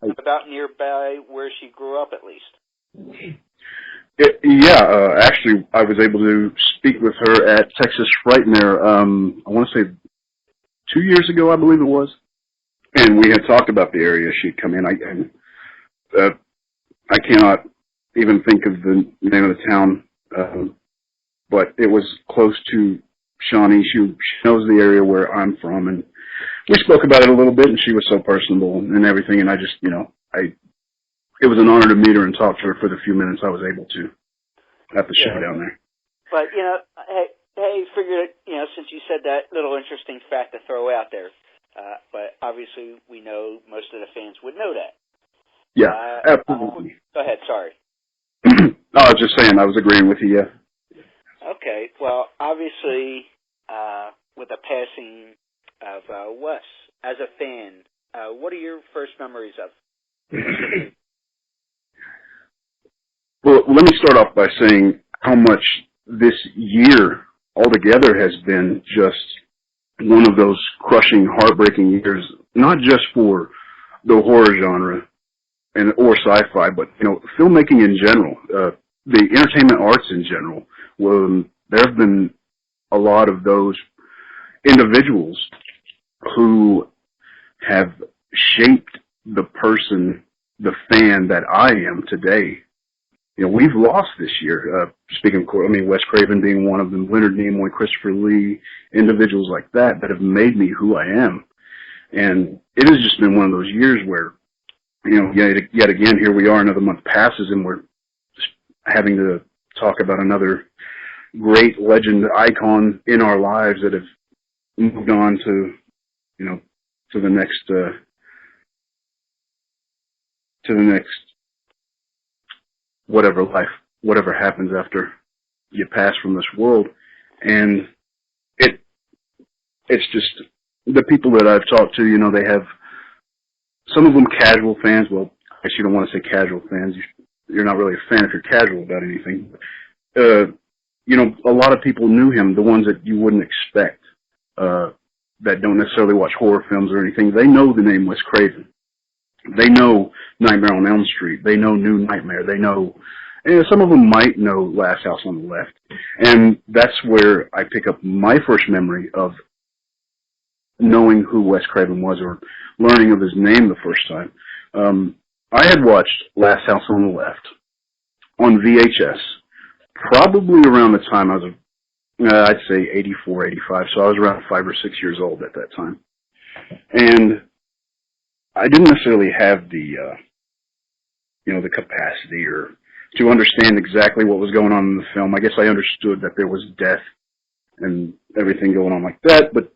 About nearby where she grew up, at least. Actually, I was able to speak with her at Texas Frightmare, I want to say 2 years ago, I believe it was. And we had talked about the area she'd come in. I cannot even think of the name of the town, but it was close to Shawnee. She knows the area where I'm from, and we spoke about it a little bit, and she was so personable and everything, and I just, it was an honor to meet her and talk to her for the few minutes I was able to at the show down there. But, hey, figured, since you said that, little interesting fact to throw out there. But obviously we know most of the fans would know that. Yeah, absolutely. Go ahead, sorry. I was just saying, I was agreeing with you, yeah. Okay, well, obviously, with the passing of Wes, as a fan, what are your first memories of? Well, let me start off by saying how much this year altogether has been just one of those crushing, heartbreaking years, not just for the horror genre or sci-fi, but, filmmaking in general, the entertainment arts in general. There have been a lot of those individuals who have shaped the person, the fan that I am today. We've lost this year. Speaking of, Wes Craven being one of them, Leonard Nimoy, Christopher Lee, individuals like that have made me who I am. And it has just been one of those years where, yet again, here we are, another month passes, and we're having to talk about another great legend icon in our lives that have moved on to, to the next whatever happens after you pass from this world. And it's just, the people that I've talked to, they have, some of them casual fans. Well, I guess you don't want to say casual fans. You're not really a fan if you're casual about anything. A lot of people knew him, the ones that you wouldn't expect, that don't necessarily watch horror films or anything. They know the name Wes Craven. They know Nightmare on Elm Street. They know New Nightmare. They know, some of them might know Last House on the Left. And that's where I pick up my first memory of knowing who Wes Craven was, or learning of his name the first time. I had watched Last House on the Left on VHS, probably around the time I was, I'd say 84, 85, so I was around 5 or 6 years old at that time. And I didn't necessarily have the capacity or to understand exactly what was going on in the film. I guess I understood that there was death and everything going on like that, but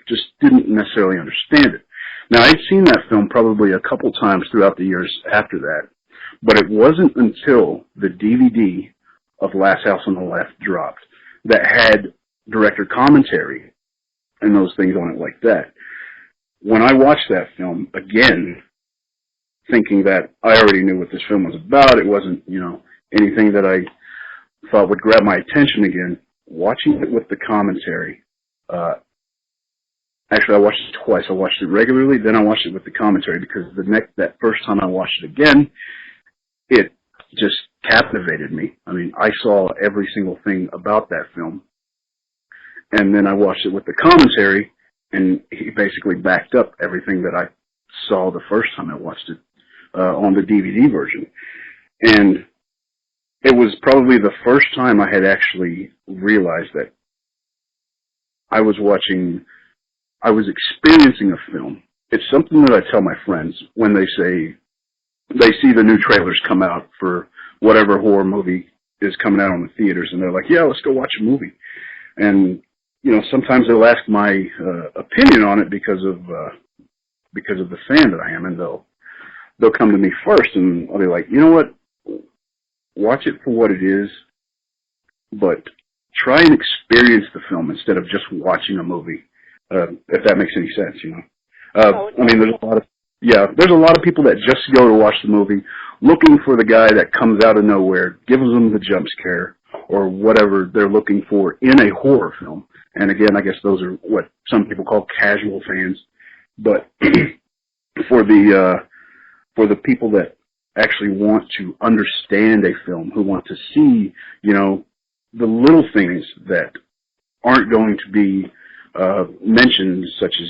just didn't necessarily understand it. Now, I'd seen that film probably a couple times throughout the years after that, but it wasn't until the DVD of Last House on the Left dropped that had director commentary and those things on it like that. When I watched that film again, thinking that I already knew what this film was about, it wasn't, anything that I thought would grab my attention again, watching it with the commentary, actually, I watched it twice. I watched it regularly, then I watched it with the commentary, because that first time I watched it again, it just captivated me. I mean, I saw every single thing about that film. And then I watched it with the commentary, and he basically backed up everything that I saw the first time I watched it on the DVD version. And it was probably the first time I had actually realized that I was experiencing a film. It's something that I tell my friends when they see the new trailers come out for whatever horror movie is coming out on the theaters, and they're like, yeah, let's go watch a movie. And, sometimes they'll ask my opinion on it because of the fan that I am, and they'll come to me first, and I'll be like, you know what? Watch it for what it is, but try and experience the film instead of just watching a movie. If that makes any sense, I mean, there's a lot of people that just go to watch the movie looking for the guy that comes out of nowhere, gives them the jump scare, or whatever they're looking for in a horror film. And again, I guess those are what some people call casual fans. But for the people that actually want to understand a film, who want to see, the little things that aren't going to be mentioned, such as,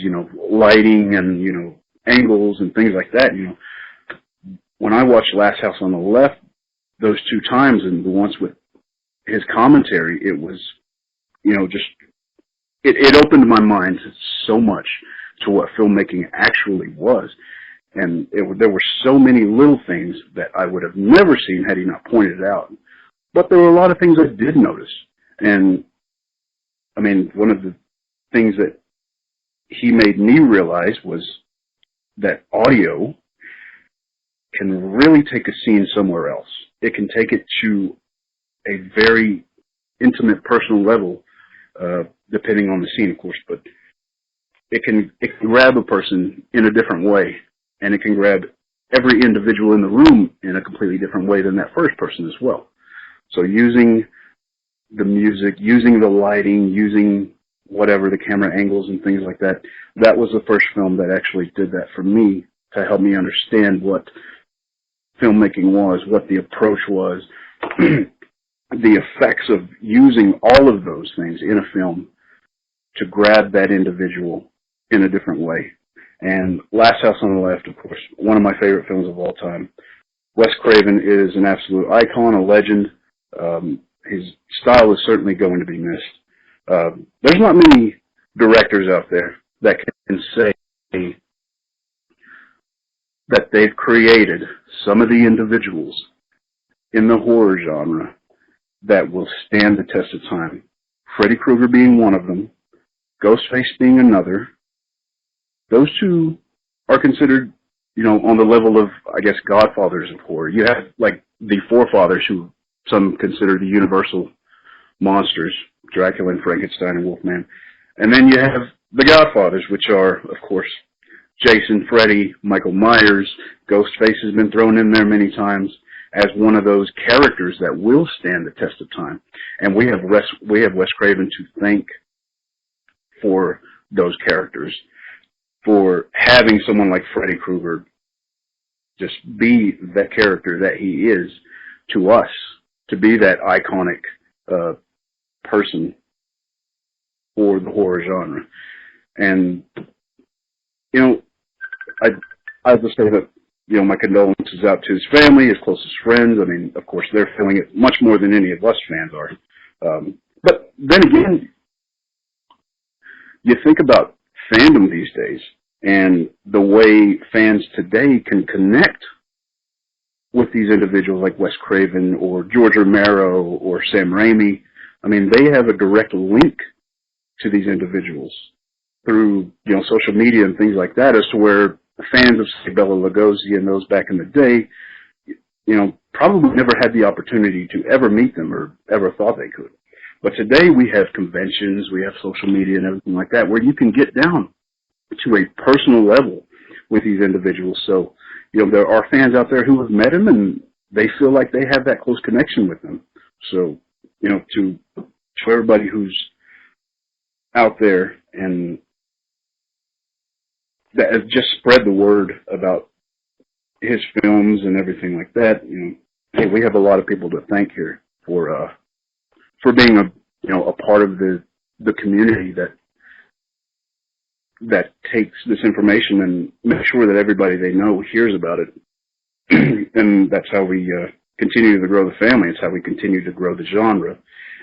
lighting and, angles and things like that. When I watched Last House on the Left, those two times, and the once with his commentary, it was, it opened my mind so much to what filmmaking actually was. And there were so many little things that I would have never seen had he not pointed it out. But there were a lot of things I did notice. And, I mean, one of the things that he made me realize was that audio can really take a scene somewhere else. It can take it to a very intimate, personal level, depending on the scene, of course, but it can grab a person in a different way, and it can grab every individual in the room in a completely different way than that first person as well. So using the music, using the lighting, using whatever, the camera angles and things like that, that was the first film that actually did that for me, to help me understand what filmmaking was, what the approach was, the effects of using all of those things in a film to grab that individual in a different way. And Last House on the Left, of course, one of my favorite films of all time. Wes Craven is an absolute icon, a legend. His style is certainly going to be missed. There's not many directors out there that can say that they've created some of the individuals in the horror genre that will stand the test of time. Freddy Krueger being one of them, Ghostface being another. Those two are considered, on the level of, I guess, godfathers of horror. You have, like, the forefathers who some consider the universal monsters, Dracula and Frankenstein and Wolfman. And then you have the godfathers, which are, of course, Jason, Freddy, Michael Myers. Ghostface has been thrown in there many times as one of those characters that will stand the test of time. And we have Wes Craven to thank for those characters, for having someone like Freddy Krueger just be that character that he is to us, to be that iconic person for the horror genre. And, I just say that, my condolences out to his family, his closest friends. I mean, of course, they're feeling it much more than any of us fans are. But then again, you think about fandom these days and the way fans today can connect with these individuals like Wes Craven or George Romero or Sam Raimi. I mean, they have a direct link to these individuals through, social media and things like that, as to where fans of, say, Bela Lugosi and those back in the day, probably never had the opportunity to ever meet them or ever thought they could. But today we have conventions, we have social media and everything like that, where you can get down to a personal level with these individuals. So, there are fans out there who have met him and they feel like they have that close connection with them. So, to everybody who's out there and that has just spread the word about his films and everything like that, hey, we have a lot of people to thank here for being a part of the community that takes this information and makes sure that everybody they know hears about it. And that's how we continue to grow the family. It's how we continue to grow the genre.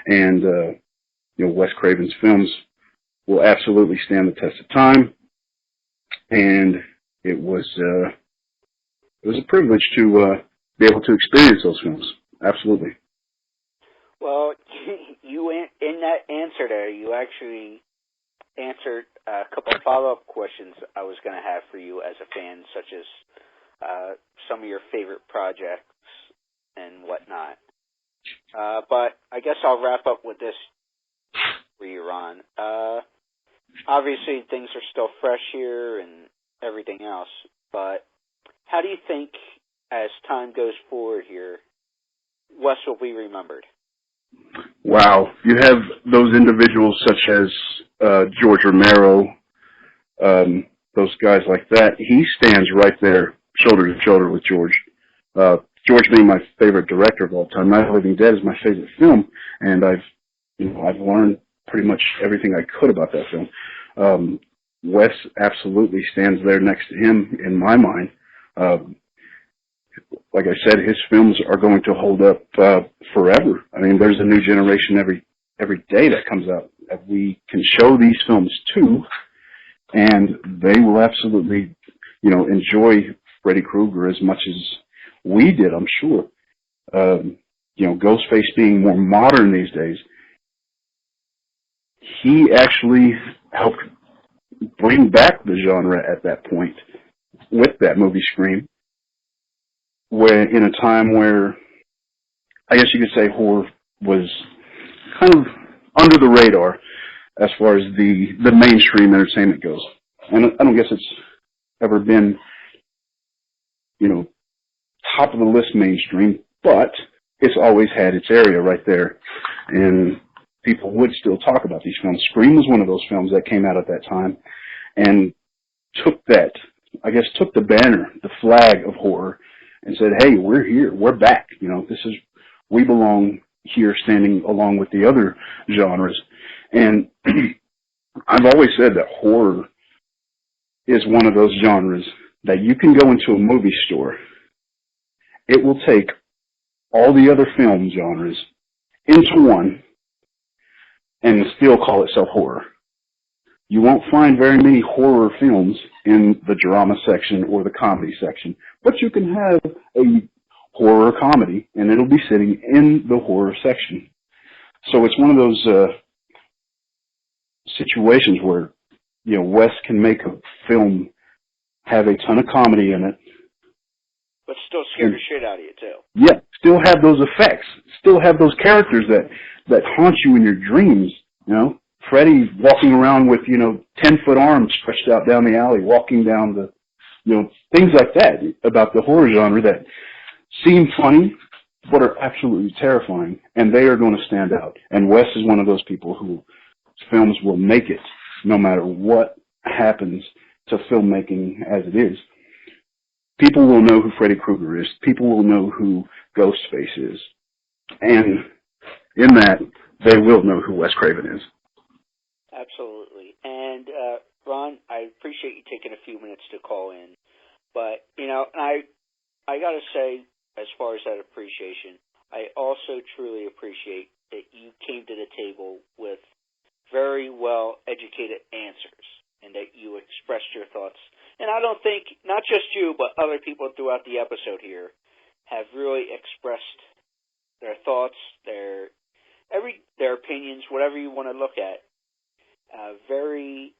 And Wes Craven's films will absolutely stand the test of time. And it was a privilege to be able to experience those films. Absolutely. Well, you in that answer there, you actually answered a couple of follow-up questions I was going to have for you as a fan, such as some of your favorite projects and whatnot. But I guess I'll wrap up with this for you, Ron. Obviously, things are still fresh here and everything else, but how do you think, as time goes forward here, Wes will be remembered? Wow. You have those individuals such as George Romero, those guys like that. He stands right there, shoulder to shoulder with George. George being my favorite director of all time. Night of the Living Dead is my favorite film, and I've learned pretty much everything I could about that film. Wes absolutely stands there next to him in my mind. Like I said, his films are going to hold up forever. I mean, there's a new generation every day that comes out that we can show these films to, and they will absolutely, enjoy Freddy Krueger as much as we did, I'm sure. Ghostface being more modern these days, he actually helped bring back the genre at that point with that movie Scream, where in a time where I guess you could say horror was kind of under the radar as far as the mainstream entertainment goes. And I don't guess it's ever been, top of the list mainstream, but it's always had its area right there. And people would still talk about these films. Scream was one of those films that came out at that time and took the banner, the flag of horror, and said, hey, we're here, we're back. We belong here standing along with the other genres. And I've always said that horror is one of those genres that you can go into a movie store. It will take all the other film genres into one and still call itself horror. You won't find very many horror films in the drama section or the comedy section, but you can have a horror comedy and it'll be sitting in the horror section. So it's one of those situations where, Wes can make a film have a ton of comedy in it scare the shit out of you too. Yeah, still have those effects, still have those characters that haunt you in your dreams. You know, Freddy walking around with 10-foot arms stretched out down the alley, walking down the, things like that about the horror genre that seem funny but are absolutely terrifying, and they are going to stand out. And Wes is one of those people who films will make it no matter what happens to filmmaking as it is. People will know who Freddy Krueger is. People will know who Ghostface is. And in that, they will know who Wes Craven is. Absolutely. And, Ron, I appreciate you taking a few minutes to call in. But, I got to say, as far as that appreciation, I also truly appreciate that you came to the table with very well-educated answers and that you expressed your thoughts. And I don't think, not just you, but other people throughout the episode here have really expressed their thoughts, their opinions, whatever you want to look at, very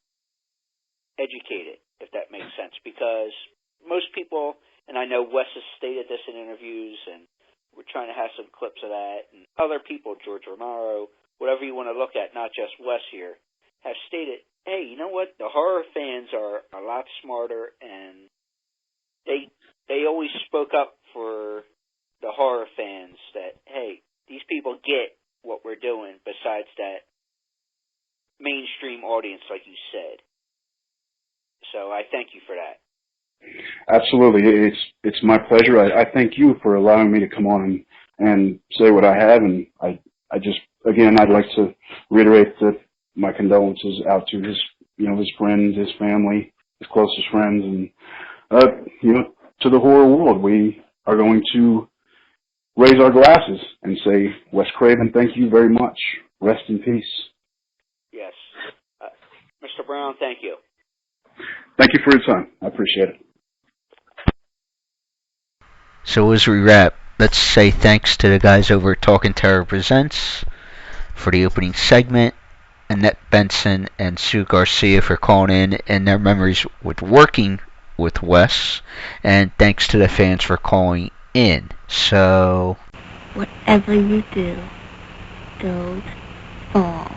educated, if that makes sense. Because most people, and I know Wes has stated this in interviews, and we're trying to have some clips of that, and other people, George Romero, whatever you want to look at, not just Wes here, have stated, hey, you know what? The horror fans are a lot smarter, and they always spoke up for the horror fans that, hey, these people get what we're doing besides that mainstream audience, like you said. So I thank you for that. Absolutely. It's my pleasure. I thank you for allowing me to come on and say what I have, and I just, again, I'd like to reiterate that my condolences out to his, his friends, his family, his closest friends, and, to the horror world. We are going to raise our glasses and say, Wes Craven, thank you very much. Rest in peace. Yes. Mr. Brown, thank you. Thank you for your time. I appreciate it. So as we wrap, let's say thanks to the guys over at Talking Terror Presents for the opening segment, Annette Benson and Sue Garcia for calling in and their memories with working with Wes, and thanks to the fans for calling in. So, whatever you do, don't fall.